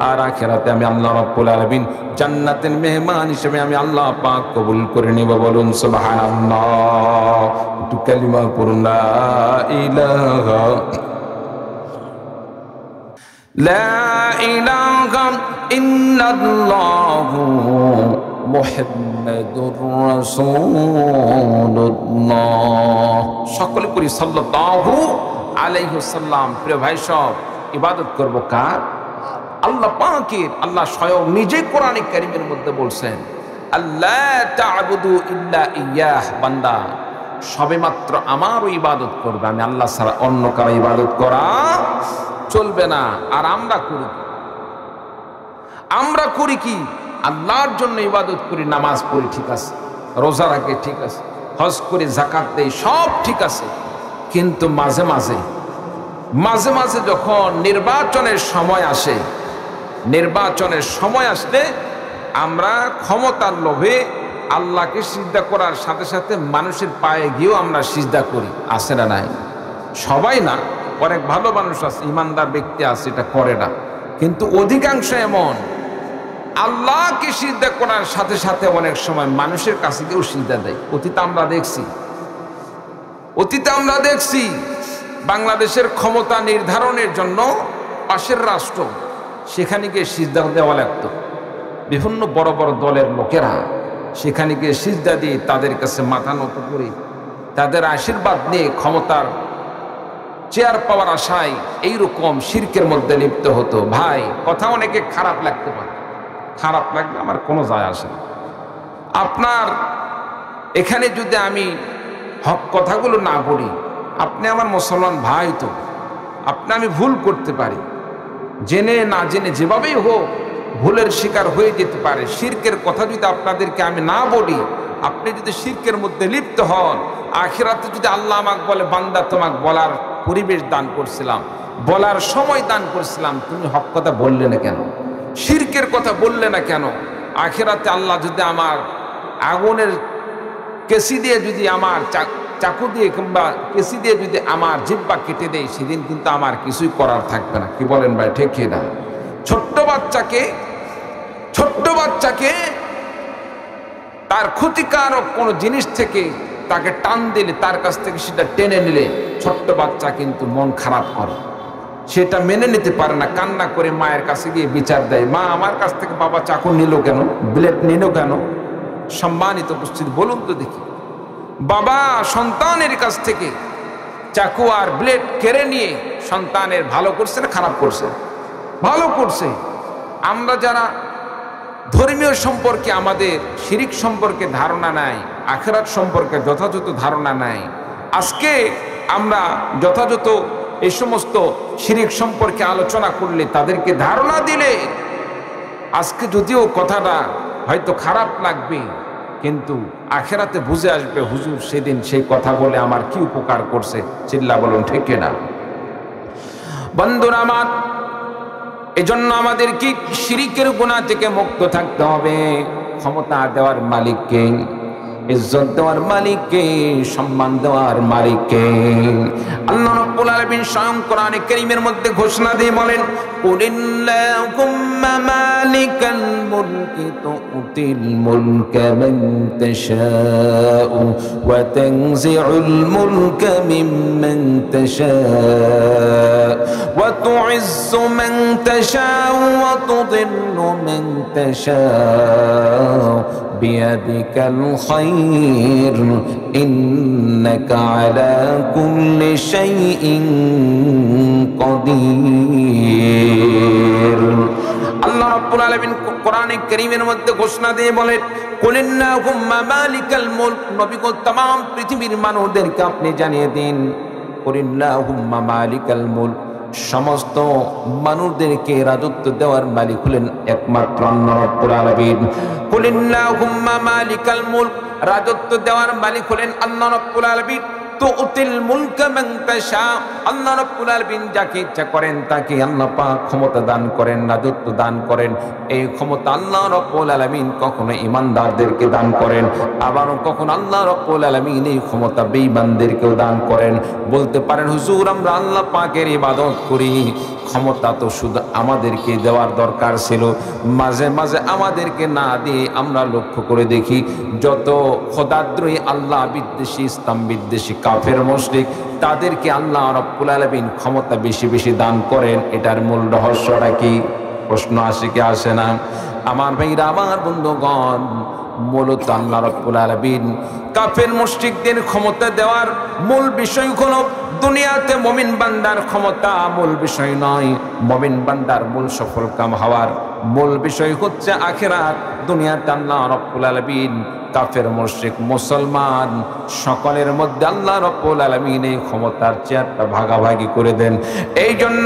আর আখিরাতে আমি আল্লাহ রাব্বুল আলামিন জান্নাতের মেহমান হিসেবে আমি আল্লাহ পাক কবুল করে নেব। বলুন সুবহানাল্লাহ। একটু কালিমা পড়ুন, লা ইলাহা ইল্লাল্লাহু মুহাম্মাদুর রাসূলুল্লাহ। সকলে পড়ি সাল্লাল্লাহু আলাইহি ওয়াসাল্লাম। প্রিয় ভাই সব, ইবাদত করব কার? আল্লাহ পাকের আল্লাহ স্বয়ং নিজে কোরআনে কারীমের মধ্যে বলছেন, আল্লাহ তা'বুদু ইল্লা ইয়াহ, বান্দা সবেমাত্র আমারও ইবাদত করবে, আমি আল্লাহ ছাড়া অন্য কারো ইবাদত করা চলবে না। আর আমরা করি কি? আল্লাহর জন্য ইবাদত করি, নামাজ পড়ি, ঠিক আছে, রোজা রাখি, ঠিক আছে, হজ করি, যাকাত দেই, সব ঠিক আছে। কিন্তু মাঝে মাঝে যখন নির্বাচনের সময় আসলে আমরা ক্ষমতার লোভে আল্লাহকে সিজদা করার সাথে সাথে মানুষের পায়ে গিয়েও আমরা সিজদা করি। আছে না নাই? সবাই না, অনেক ভালো মানুষ আছে, ইমানদার ব্যক্তি আছে, এটা করে না। কিন্তু অধিকাংশ এমন আল্লাহকে সিজদা করার সাথে সাথে অনেক সময় মানুষের কাছে গিয়েও সিজদা দেয়। অতীতে আমরা দেখছি বাংলাদেশের ক্ষমতা নির্ধারণের জন্য পাশের রাষ্ট্র, সেখানে গিয়ে সিজদা দেওয়া লাগতো। বিভিন্ন বড় বড় দলের লোকেরা সেখানে গিয়ে সিজদা দিয়ে তাদের কাছে মাথা নত করে তাদের আশীর্বাদ নিয়ে ক্ষমতার চেয়ার পাওয়ার আশায় এইরকম শিরকের মধ্যে লিপ্ত হতো। ভাই, কথা অনেকে খারাপ লাগতে পারে, খারাপ লাগলে আমার কোনো যায় আসে না। আপনার এখানে যদি আমি হক কথাগুলো না বলি, আপনি আমার মুসলমান ভাই, তো আমি ভুল করতে পারি, জেনে না জেনে যেভাবেই হোক ভুলের শিকার হয়ে যেতে পারে। শিরকের কথা যদি আপনাদেরকে আমি না বলি, আপনি যদি শিরকের মধ্যে লিপ্ত হন, আখিরাতে যদি আল্লাহ আমাকে বলে, বান্দা তোমাকে বলার পরিবেশ দান করছিলাম, বলার সময় দান করছিলাম, তুমি হক কথা বললে না কেন, শিরকের কথা বললে না কেন? আখিরাতে আল্লাহ যদি আমার আগুনের কেসি দিয়ে, যদি আমার চাকু দিয়ে কিংবা কেসি দিয়ে যদি আমার জিহ্বা কেটে দেয়, সেদিন কিন্তু আমার কিছুই করার থাকবে না। কি বলেন ভাই, ঠিক না? ছোট্ট বাচ্চাকে তার ক্ষতিকারক কোন জিনিস থেকে তাকে টান দিলে, তার কাছ থেকে সেটা টেনে নিলে ছোট্ট বাচ্চা কিন্তু মন খারাপ করে, সেটা মেনে নিতে পারে না, কান্না করে মায়ের কাছে গিয়ে বিচার দেয়, মা আমার কাছ থেকে বাবা চাকু নিল কেন, ব্লেড নিল কেন? সম্মানিত উপস্থিত, বলুন তো দেখি, বাবা সন্তানের কাছ থেকে চাকু আর ব্লেড কেড়ে নিয়ে সন্তানের ভালো করছে না খারাপ করছে? ভালো করছে। আমরা যারা ধর্মীয় সম্পর্কে, আমাদের শিরিক সম্পর্কে ধারণা নাই, আখিরাত সম্পর্কে যথাযথ ধারণা নাই, আজকে আমরা যথাযথ এই সমস্ত শিরিক সম্পর্কে আলোচনা করলে, তাদেরকে ধারণা দিলে, আজকে যদিও কথাটা হয়তো খারাপ লাগবে, কিন্তু আখিরাতে বুঝে আসবে, হুজুর সেদিন সেই কথা বলে আমার কি উপকার করছে। চিল্লা বলুন ঠিক না? বন্ধুরা আমার, এজন্য আমাদের কি শিরিকের গুনাহ থেকে মুক্ত থাকতে হবে। ক্ষমতা দেওয়ার মালিককে, ইজ্জত দেওয়ার মালিককে, সম্মান দেওয়ার মালিককে আল্লাহ রাব্বুল আলামিন স্বয়ং কোরআনে কারীমের মধ্যে ঘোষণা দিয়ে বলেন, কুলিল্লাহুম্মা মালিকাল মুলকি তুতিল মুলকা মান তাশাউ ওয়া তানজিউল মুলকা মিম্মান তাশাউ ওয়া তুইজ্জু মান তাশাউ ওয়া তুদিল্লু মান তাশাউ বিয়াদিকাল খায়র ইন্নাকা আলা কুল্লি শাইইন কাদির। আল্লাহ রাব্বুল আলামিন কোরআনে কারীমের মধ্যে ঘোষণা দিয়ে বলেন, কুলিল্লাহুম্মা মালিকাল মুলক, নবী গো तमाम পৃথিবীর মানুষদেরকে আপনি জানিয়ে দিন, কুলিল্লাহুম্মা মালিকাল মুলক, সমস্ত মানুষদেরকে রাজত্ব দেওয়ার মালিক হলেন একমাত্র আল্লাহ রাব্বুল আলামিন। কুলিল্লাহুম্মা মালিকাল মুলক, রাজত্ব দেওয়ার মালিক হলেন আল্লাহ রাব্বুল আলামিন। তুতিল মুলকা মান তাশা, আল্লাহ রাব্বুল আলামিন যাকে ইচ্ছা করেন তাকে আল্লাহ পাক ক্ষমতা দান করেন, রাজত্ব দান করেন। এই ক্ষমতা আল্লাহ রাব্বুল আলামিন কখনো ঈমানদারদেরকে দান করেন, আবার কখনো আল্লাহ রাব্বুল আলামিন এই ক্ষমতা বেঈমানদেরকেও দান করেন। বলতে পারেন, হুজুর আমরা আল্লাহ পাকের ইবাদত করি, ক্ষমতা তো শুধু আমাদেরকে দেওয়ার দরকার ছিল, মাঝে মাঝে আমাদেরকে না দিয়ে আমরা লক্ষ্য করে দেখি যত খোদাদ্রোহী, আল্লাহ বিদ্বেষী, ইসলাম বিদ্বেষী, কাফের মুশরিক, তাদেরকে আল্লাহ রাব্বুল আলামিন ক্ষমতা বেশি বেশি দান করেন। এটার মূল রহস্যটা কি? প্রশ্ন আসে কি আসে না? আমার ভাইরা, আমার বন্ধুগণ, মূলত আল্লাহ রাব্বুল আলামিন কাফের মুশরিকদের ক্ষমতা দেওয়ার মূল বিষয় হলো দুনিয়াতে মুমিন বান্দার ক্ষমতা মূল বিষয় নয়। মুমিন বান্দার মূল সফল কাম হওয়ার মূল বিষয় হচ্ছে আখিরাত। দুনিয়াতে আল্লাহ রাব্বুল আলামিন কাফের মুশরিক মুসলমান সকলের মধ্যে আল্লাহ রাব্বুল আলামিন এই ক্ষমতার চেয়ারটা ভাগাভাগি করে দেন। এই জন্য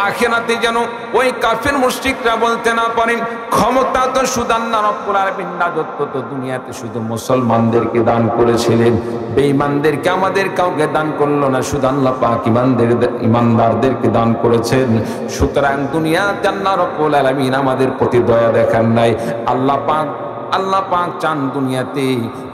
আখিরাতে যেন ওই কাফের মুশরিকরা বলতে না পারেন ক্ষমতা তো শুধু আল্লাহ রাব্বুল আলামিন, রাজত্ব তো দুনিয়াতে শুধু মুসলমানদেরকে দান করেছিলেন, বেঈমানদেরকে আমাদের কাউকে দান করলো না, শুধু আল্লাহ পাক ইমানদারদেরকে দান করেছেন। সুতরাং দুনিয়াতে আল্লাহ রাব্বুল আলামিন আমাদের প্রতি দয়া দেখান নাই। আল্লাহ পাক চান দুনিয়াতে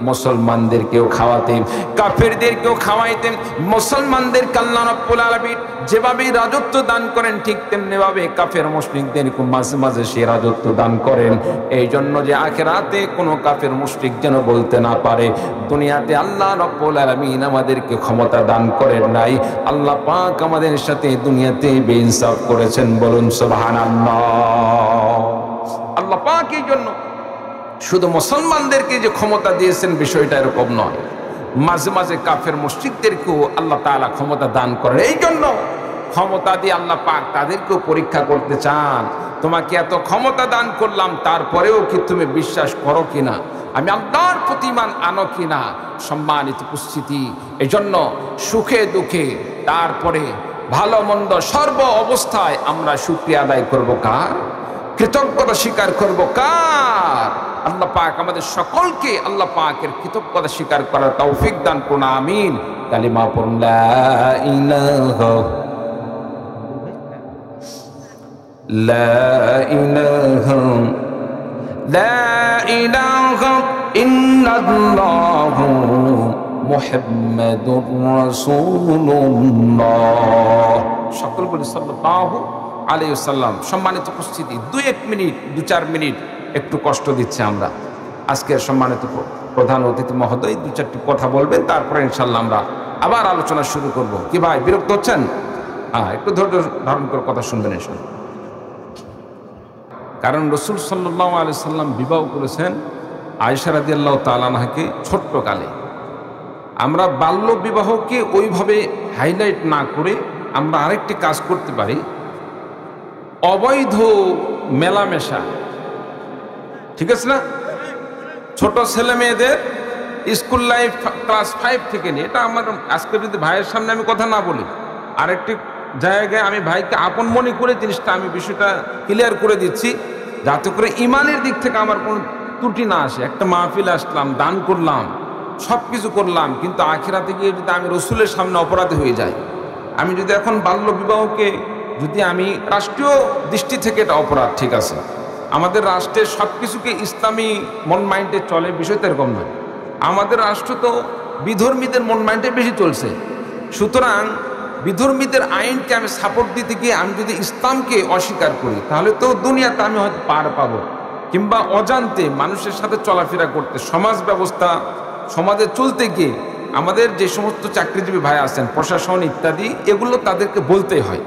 মুসলমানদেরকেও খাওয়াতেন, কাফেরদেরকেও খাওয়াইতেন। মুসলমানদেরকে আল্লাহ রাব্বুল আলামিন যেভাবে রাজত্ব দান করেন ঠিক তেমনি ভাবে কাফের মুশরিকদেরকে মাঝে মাঝে সে রাজত্ব দান করেন। এই জন্য যে আখিরাতে কোনো কাফের মুশরিক যেন বলতে না পারে দুনিয়াতে আল্লাহ রাব্বুল আলামিন আমাদেরকে ক্ষমতা দান করেন নাই। আল্লাহ পাক আমাদের সাথে দুনিয়াতে বেইনসাফ করেছেন, বলুন সুবহানাল্লাহ। আল্লাহ পাক এই জন্য শুধু মুসলমানদেরকে যে ক্ষমতা দিয়েছেন বিষয়টা এরকম নয়, মাঝে মাঝে কাফের মুশরিকদেরকেও আল্লাহ তাআলা ক্ষমতা দান করেন। এই জন্য ক্ষমতা দিয়ে আল্লাহ পাক তাদেরকেও পরীক্ষা করতে চান, তোমাকে এত ক্ষমতা দান করলাম তারপরেও কি তুমি বিশ্বাস করো কিনা, আমি আল্লাহর প্রতি ঈমান আনো কিনা। সম্মানিত উপস্থিতি, এই জন্য সুখে দুঃখে তারপরে ভালো মন্দ সর্ব অবস্থায় আমরা শুকরিয়া আদায় করব কার? কৃতজ্ঞতা স্বীকার করব কার? আল্লাহ পাক আমাদের সকলকে আল্লাহ পাকের কৃতজ্ঞতা স্বীকার করার তৌফিক দান করুন, আমিন। কালিমা পড়ুন লা ইলাহা ইল্লাল্লাহু মুহাম্মাদুর রাসূলুল্লাহ। সকল বলি সাল্লাল্লাহু আলাইহি ওয়াসাল্লাম। সম্মানিত উপস্থিতি, 2-1 মিনিট 2-4 মিনিট একটু কষ্ট দিচ্ছে আমরা। আজকের সম্মানিত প্রধান অতিথি মহোদয় 2-4টি কথা বলবেন, তারপরে ইনশাল্লাহ আমরা আবার আলোচনা শুরু করব। কি ভাই বিরক্ত হচ্ছেন? একটু ধৈর্য ধারণ করে কথা শুনবেন এসব। কারণ রাসূল সাল্লাল্লাহু আলাইহি সাল্লাম বিবাহ করেছেন আয়েশা রাদিয়াল্লাহু তাআলা আনহাকে ছোট্টকালে। আমরা বাল্য বিবাহকে ওইভাবে হাইলাইট না করে আমরা আরেকটি কাজ করতে পারি, অবৈধ মেলামেশা, ঠিক আছে না? ছোট ছেলে মেয়েদের স্কুল লাইফ ক্লাস 5 থেকে নিয়ে, এটা আমার আজকে যদি ভাইয়ের সামনে আমি কথা না বলি, আরেকটি জায়গায় আমি ভাইকে আপন মনে করে জিনিসটা আমি বিষয়টা ক্লিয়ার করে দিচ্ছি, যাতে করে ইমানের দিক থেকে আমার কোনো ত্রুটি না আসে। একটা মাহফিল আসলাম, দান করলাম, সব কিছু করলাম, কিন্তু আখিরাতে গিয়ে যদি আমি রসুলের সামনে অপরাধী হয়ে যাই, আমি যদি এখন বাল্য বিবাহকে যদি আমি রাষ্ট্রীয় দৃষ্টি থেকে এটা অপরাধ, ঠিক আছে, আমাদের রাষ্ট্রের সব কিছুকে ইসলামী মন মাইন্ডে চলে, বিষয় তো এরকম নয়। আমাদের রাষ্ট্র তো বিধর্মীদের মন মাইন্ডে বেশি চলছে। সুতরাং বিধর্মীদের আইনকে আমি সাপোর্ট দিতে গিয়ে আমি যদি ইসলামকে অস্বীকার করি, তাহলে তো দুনিয়াতে আমি হয়তো পার পাবো, কিংবা অজান্তে মানুষের সাথে চলাফেরা করতে, সমাজ ব্যবস্থা সমাজে চলতে গিয়ে আমাদের যে সমস্ত চাকরিজীবী ভাই আছেন, প্রশাসন ইত্যাদি, এগুলো তাদেরকে বলতেই হয়।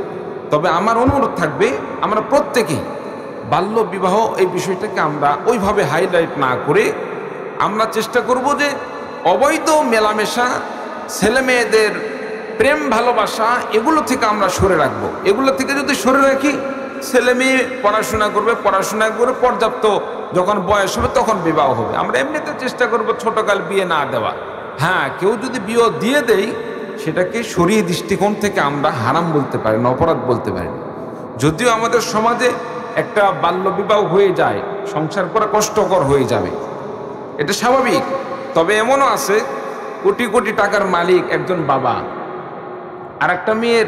তবে আমার অনুরোধ থাকবে, আমরা প্রত্যেকেই বাল্য বিবাহ এই বিষয়টাকে আমরা ওইভাবে হাইলাইট না করে আমরা চেষ্টা করব যে অবৈধ মেলামেশা, ছেলে মেয়েদের প্রেম ভালোবাসা, এগুলো থেকে আমরা সরে রাখবো। এগুলো থেকে যদি সরে রাখি, ছেলে মেয়ে পড়াশোনা করবে, পড়াশোনা করে পর্যাপ্ত যখন বয়স হবে তখন বিবাহ হবে। আমরা এমনিতে চেষ্টা করব ছোটকাল বিয়ে না দেওয়া। হ্যাঁ, কেউ যদি বিয়ে দিয়ে দেয় সেটাকে শরীয়ী দৃষ্টিকোণ থেকে আমরা হারাম বলতে পারি না, অপরাধ বলতে পারি না। যদিও আমাদের সমাজে একটা বাল্য বিবাহ হয়ে যায়, সংসার করা কষ্টকর হয়ে যাবে, এটা স্বাভাবিক। তবে এমনও আছে কোটি কোটি টাকার মালিক একজন বাবা, আর একটা মেয়ের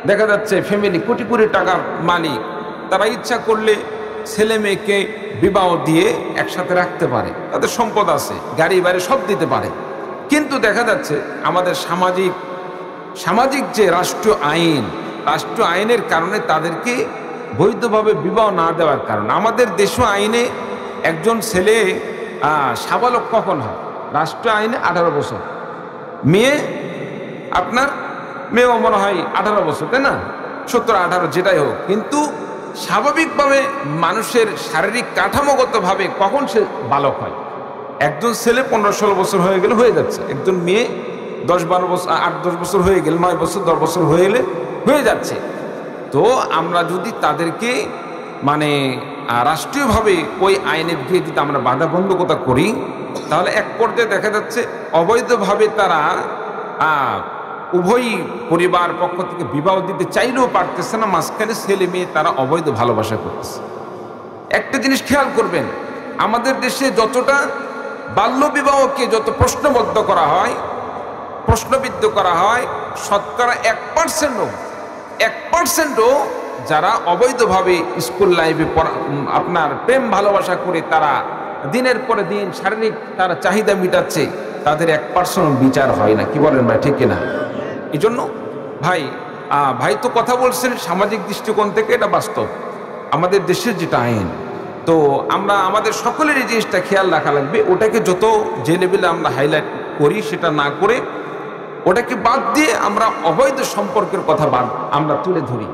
দেখা যাচ্ছে ফ্যামিলি কোটি কোটি টাকার মালিক, তারা ইচ্ছা করলে ছেলে মেয়েকে বিবাহ দিয়ে একসাথে রাখতে পারে, তাদের সম্পদ আছে, গাড়ি বাড়ি সব দিতে পারে। কিন্তু দেখা যাচ্ছে আমাদের সামাজিক যে রাষ্ট্রীয় আইনের কারণে তাদেরকে বৈধভাবে বিবাহ না দেওয়ার কারণে আমাদের দেশীয় আইনে একজন ছেলে সাবালক কখন হয়? রাষ্ট্রীয় আইনে 18 বছর, মেয়েও মনে হয় 18 বছর, তাই না? 17-18 যেটাই হোক। কিন্তু স্বাভাবিকভাবে মানুষের শারীরিক কাঠামোগতভাবে কখন সে বালক হয়? একজন ছেলে 15-16 বছর হয়ে গেলে হয়ে যাচ্ছে, একজন মেয়ে 10-12 বছর 8-10 বছর হয়ে গেলে, 9 বছর 10 বছর হয়ে গেলে হয়ে যাচ্ছে। তো আমরা যদি তাদেরকে মানে রাষ্ট্রীয়ভাবে ওই আইনের দিয়ে যদি আমরা বাধাবন্ধকতা করি, তাহলে এক পর্যায়ে দেখা যাচ্ছে অবৈধভাবে তারা উভয়ই পরিবার পক্ষ থেকে বিবাহ দিতে চাইলেও পারতেছে না, মাঝখানে ছেলে মেয়ে তারা অবৈধ ভালোবাসা করতেছে। একটা জিনিস খেয়াল করবেন, আমাদের দেশে যতটা বাল্য বিবাহকে যত প্রশ্নবদ্ধ করা হয়, প্রশ্নবিদ্ধ করা হয়, শতকরা 1%ও যারা অবৈধভাবে স্কুল লাইফে আপনার প্রেম ভালোবাসা করে তারা দিনের পরে দিন শারীরিক তারা চাহিদা মিটাচ্ছে, তাদের 1% বিচার হয় না। কি বলেন ভাই, ঠিক কিনা? এই জন্য ভাই তো কথা বলছেন সামাজিক দৃষ্টিকোণ থেকে, এটা বাস্তব আমাদের দেশের যেটা আইন। তো আমরা আমাদের সকলের এই জিনিসটা খেয়াল রাখা লাগবে, ওটাকে যত যে লেভেলে আমরা হাইলাইট করি সেটা না করে ওটাকে বাদ দিয়ে আমরা অবৈধ সম্পর্কের কথা আমরা তুলে ধরি।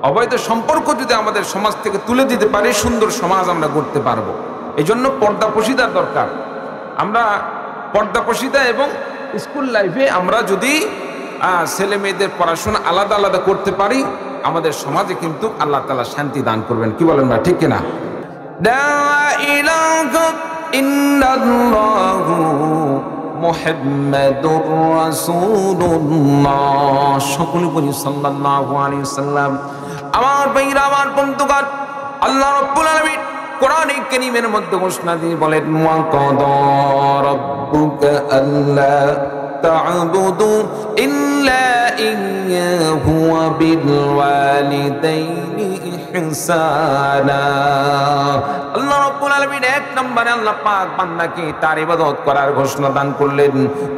অবৈধ সম্পর্ক যদি আমাদের সমাজ থেকে তুলে দিতে পারি, সুন্দর সমাজ আমরা গড়তে পারবো। এই জন্য পর্দাপশিদার দরকার। আমরা পর্দাপশিদা এবং স্কুল লাইফে আমরা যদি ছেলে মেয়েদের পড়াশোনা আলাদা আলাদা করতে পারি, আমাদের সমাজে কিন্তু আল্লাহ তাআলা শান্তি দান করবেন। কি বলেন না, ঠিক কিনা? লা ইলাহা ইল্লাল্লাহু মুহাম্মাদুর রাসূলুল্লাহ। সকলে বলি সাল্লাল্লাহু আলাইহি ওয়াসাল্লাম। আমার ভাইরা, আমার বন্ধুগণ, আল্লাহ রাব্বুল আলামিন কোরআনে কারীমের মধ্যে ঘোষণা দিয়ে বলেন, ওয়া কাদা রাব্বুকা আল্লা তা'বুদু ইল্লা ইয়্যাহু ওয়া বিল ওয়ালিদাইনি ইহসানা। আল্লাহ রাব্বুল আলামিন এক নম্বরে আল্লাহ পাক বান্দাকে তার ইবাদত করার ঘোষণা দান করলেন।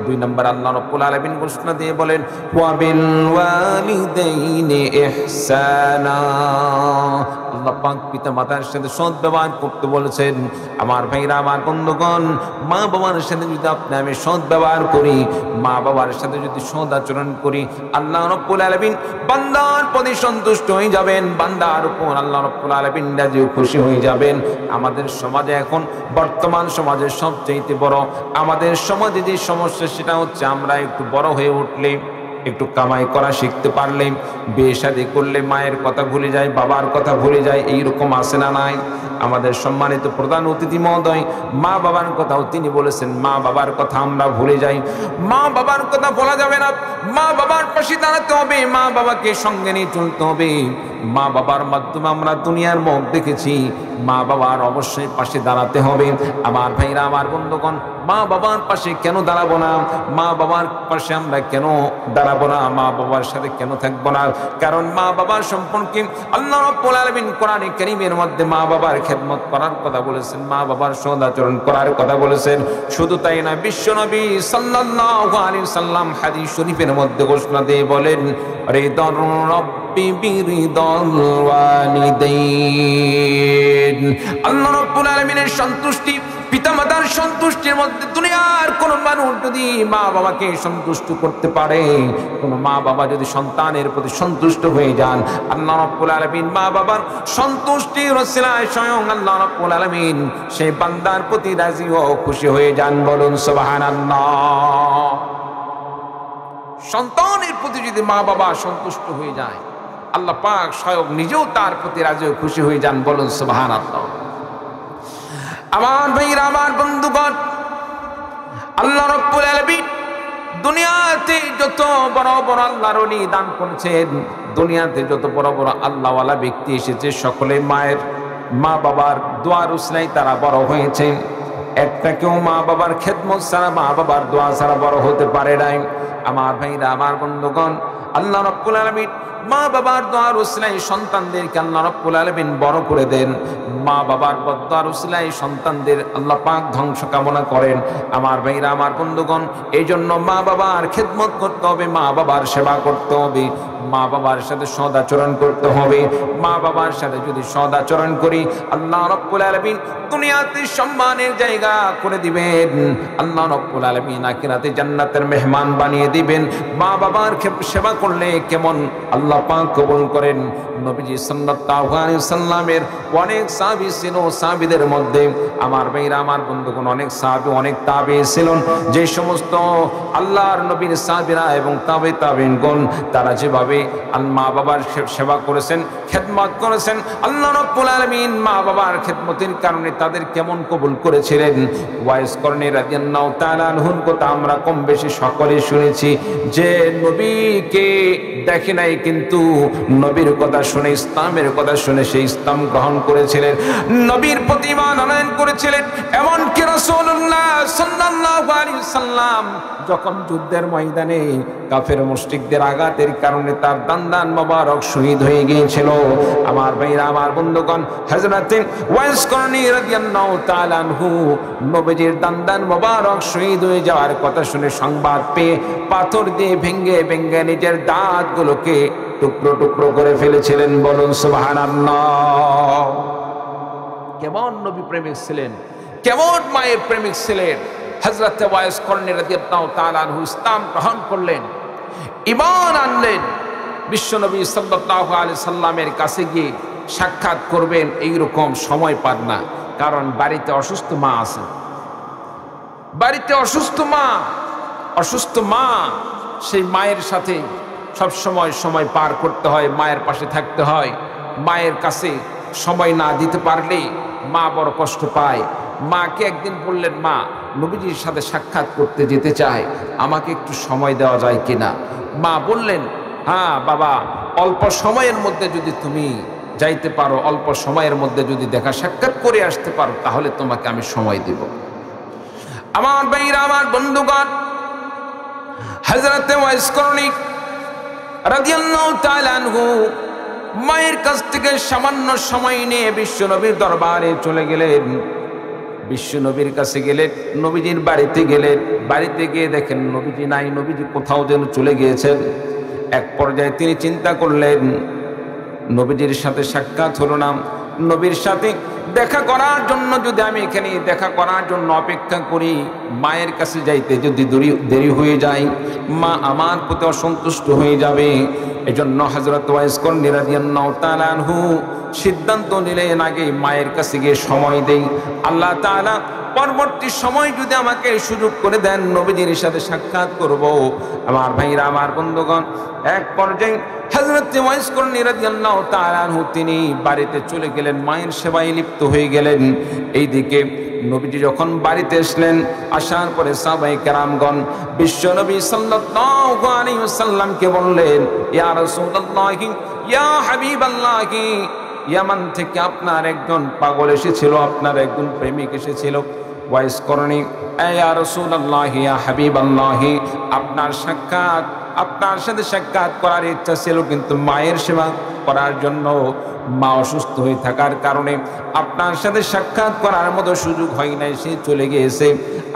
2 নম্বর আল্লাহ রাব্বুল আলামিন ঘোষণা দিয়ে বলেন, ওয়া বিল ওয়ালিদাইনি ইহসানা। আল্লাহ পাক পিতা মাতার সাথে সৎ ব্যবহার করতে বলেছেন। আমার ভাইরা, আমার বন্ধুগণ, মা বাবার সাথে যদি আমি সৎ ব্যবহার করি, মা বাবার সাথে যদি সৎ আচরণ করি, আল্লাহ রাব্বুল আলামিন বান্দার প্রতি সন্তুষ্ট হয়ে যাবেন, বান্দার উপর আল্লাহ রাব্বুল আলামিন রাজি খুশি হয়ে যাবেন। আমাদের সমাজে এখন বর্তমান সমাজের সবচেয়ে বড় আমাদের সমাজে যে সমস্যা, সেটা হচ্ছে আমরা একটু বড় হয়ে উঠলে, একটু কামাই করা শিখতে পারলে, বিয়ে শাদী করলে মায়ের কথা ভুলে যায়, বাবার কথা ভুলে যায়। এইরকম আছে না নাই? আমাদের সম্মানিত প্রধান অতিথি মহোদয় মা বাবার কথাও তিনি বলেছেন, মা বাবার কথা আমরা ভুলে যাই। মা বাবার কথা বলা যাবে না, মা বাবার পাশে দাঁড়াতে হবে, মা বাবাকে সঙ্গে নিয়ে চলতে হবে। মা বাবার মাধ্যমে আমরা দুনিয়ার মুখ দেখেছি, মা বাবার অবশ্যই পাশে দাঁড়াতে হবে। আমার ভাইরা, আমার বন্ধুগণ, মা বাবার পাশে কেন দাঁড়াবো না? মা বাবার পাশে আমরা কেন দাঁড়াবো না? মা বাবার সাথে কেন থাকবো না? কারণ মা বাবার সম্পর্কে আল্লাহ রাব্বুল আলামিন কোরআনে কারীমের মধ্যে মা বাবার খেদমত করার কথা বলেছেন, মা বাবার সদাচরণ করার কথা বলেছেন। শুধু তাই না, বিশ্বনবী সাল্লাল্লাহু আলাইহি ওয়াসাল্লাম হাদিস শরীফের মধ্যে ঘোষণা দিয়ে বলেন, রিদার রাব্বি বিরিদাল ওয়ালিদাইন। আল্লাহ রাব্বুল আলামিনের সন্তুষ্টি, পিতামাতার সন্তুষ্টির মধ্যে দুনিয়ার কোন মানুষ যদি মা বাবাকে সন্তুষ্ট করতে পারে, কোন মা বাবা যদি সন্তানের প্রতি সন্তুষ্ট হয়ে যান, আল্লাহ রাব্বুল আলামিন মা বাবার সন্তুষ্টির ওসিলায় স্বয়ং আল্লাহ রাব্বুল আলামিন সেই বান্দার প্রতি রাজি ও খুশি হয়ে যান। বলুন সুবহানাল্লাহ। সন্তানের প্রতি যদি মা বাবা সন্তুষ্ট হয়ে যায়, আল্লাহ পাক স্বয়ং নিজেও তার প্রতি রাজি ও খুশি হয়ে যান। বলুন সুবহানাল্লাহ। আমার ভাইরা, আমার বন্ধুগণ, আল্লাহ রাব্বুল আলামিন দুনিয়াতে যত বড় বড় আল্লাহর ওলি দান করেছেন, দুনিয়াতে যত বড় বড় আল্লাহওয়ালা ব্যক্তি এসেছে, সকলে মায়ের মা বাবার দোয়ার উসিলায় তারা বড় হয়েছে। একটা কেউ মা বাবার খেদমত ছাড়া, মা বাবার দোয়া ছাড়া বড় হতে পারে নাই। আমার ভাইরা, আমার বন্ধুগণ, আল্লাহ রাব্বুল আলামিন মা বাবার দোয়ার উসিলায় সন্তানদেরকে আল্লাহ রাব্বুল আলামিন বড় করে দেন। মা বাবার বদদোয়ার উসিলায় সন্তানদের আল্লাহ পাক ধ্বংস কামনা করেন। আমার ভাইরা, আমার বন্ধুগণ, এই জন্য মা বাবার খেদমত করতে হবে, মা বাবার সেবা করতে হবে, মা বাবার সাথে সদাচরণ করতে হবে। মা বাবার সাথে যদি সদাচরণ করি, আল্লাহ রাব্বুল আলামিন দুনিয়াতে সম্মানের জায়গা করে দিবেন, আল্লাহ রাব্বুল আলামিন আখিরাতে জান্নাতের মেহমান বানিয়ে দিবেন। মা বাবার সেবা করলে কেমন আল্লাহ পাক কবুল করেন। নবীজি সাল্লাল্লাহু আলাইহি সাল্লামের অনেক সাহাবী ছিল, সাহাবীদের মধ্যে আমার ভাইরা আমার বন্ধুগণ অনেক সাহাবী অনেক তাবেঈ ছিলেন। যে সমস্ত আল্লাহর নবীর সাহাবীরা এবং তাবেঈনগণ তারা যেভাবে মা বাবার সেবা করেছেন, খেদমত করেছেন, আল্লাহ রাব্বুল আলামিন মা বাবার খেদমতের কারণে তাদের কেমন কবুল করেছিলেন। ওয়াইস করনী রাদিয়াল্লাহু তাআলা আনহুর কথা আমরা কম বেশি সকলেই শুনেছি, যে নবীকে দেখে নাই কিন্তু নবীর কথা শুনে, ইসলামের কথা শুনে সেই ইসলাম গ্রহণ করেছিলেন, নবীর প্রতি ঈমান আনয়ন করেছিলেন। এমনকি রাসূলুল্লাহ সাল্লাল্লাহু আলাইহি সাল্লাম যখন যুদ্ধের ময়দানে কাফের মুশরিকদের আঘাতের কারণে তার দান্দান মোবারক শহীদ হয়ে গিয়েছিল, আমার ভাইরা আমার বন্ধুগণ হযরত ওয়াইস করনী রাদিয়াল্লাহু তাআলা আনহু নবীজির দান্দান মোবারক শহীদ হয়ে যাওয়ার কথা শুনে সংবাদ পেয়ে পাথর দিয়ে ভেঙে ভেঙে নিজের দাঁতগুলোকে টুকরো টুকরো করে ফেলেছিলেন। বলুন সুবহানাল্লাহ। কেমন নবী প্রেমিক ছিলেন, কেমন মায়ের প্রেমিক ছিলেন। হযরত ওয়াইস করনী রাদিয়াল্লাহু তাআলা আনহু ইসলাম গ্রহণ করলেন, ঈমান আনলেন। বিশ্বনবী সাল্লাল্লাহু আলাইহি সাল্লামের কাছে গিয়ে সাক্ষাৎ করবেন এইরকম সময় পান না, কারণ বাড়িতে অসুস্থ মা আছেন। বাড়িতে অসুস্থ মা, সেই মায়ের সাথে সব সময় পার করতে হয়, মায়ের পাশে থাকতে হয়। মায়ের কাছে সময় না দিতে পারলে মা বড় কষ্ট পায়। মাকে একদিন বললেন, মা নবীজির সাথে সাক্ষাৎ করতে যেতে চায়, আমাকে একটু সময় দেওয়া যায় কিনা? মা বললেন, হ্যাঁ বাবা, অল্প সময়ের মধ্যে যদি তুমি যাইতে পারো, অল্প সময়ের মধ্যে যদি দেখা সাক্ষাৎ করে আসতে পারো, তাহলে তোমাকে আমি সময় দেব। আমার ভাইরা আমার বন্ধুগণ, হযরত ওয়াইস করনী রাদিয়াল্লাহু তাআলা আনহু মায়ের কাছ থেকে সামান্য সময় নিয়ে বিশ্বনবীর দরবারে চলে গেলেন। বিশ্বনবীর কাছে গেলেন, নবীজির বাড়িতে গেলেন। বাড়িতে গিয়ে দেখেন নবীজি নাই, নবীজি কোথাও যেন চলে গিয়েছেন। এক পর্যায়ে তিনি চিন্তা করলেন, নবীজির সাথে সাক্ষাৎ হলো না, নবীর সাথে দেখা করার জন্য যদি আমি এখানে দেখা করার জন্য অপেক্ষা করি, মায়ের কাছে যাইতে যদি দেরি হয়ে যায়, মা আমার প্রতি অসন্তুষ্ট হয়ে যাবে। এজন্য হযরত ওয়াইস করনী রাদিয়াল্লাহু তাআলা আনহু সিদ্ধান্ত নিলেন, আগে মায়ের কাছে গিয়ে সময় দেই। আল্লাহ তাআলা পরবর্তী সময় যদি আমাকে সুযোগ করে দেন, নবীজির সাথে সাক্ষাৎ করব। আমার ভাইরা আমার বন্ধুগণ, এক পর্যায়ে হযরত ওয়াইস করনী রাদিয়াল্লাহু তাআলা আনহু তিনি বাড়িতে চলে গেলেন, মায়ের সেবায় লিপ্ত হয়ে গেলেন। এইদিকে নবীজি যখন বাড়িতে আসলেন, আসার পরে সাহাবায়ে কেরামগণ বিশ্বনবী সাল্লাল্লাহু আলাইহি ওয়াসাল্লামকে বললেন, ইয়া রাসূলুল্লাহ, ইয়া হাবিবাল্লাহ, ইয়ামান থেকে আপনার একজন পাগল এসেছিল, আপনার একজন প্রেমিক এসেছিল। ওয়াইস করনী, ইয়া রাসূলুল্লাহ, ইয়া হাবিবাল্লাহ, আপনার সাথে সাক্ষাৎ করার ইচ্ছা ছিল, কিন্তু মায়ের সেবা করার জন্য মা অসুস্থ হয়ে থাকার কারণে আপনার সাথে সাক্ষাৎ করার মতো সুযোগ হয় নাই, সে চলে গিয়েছে।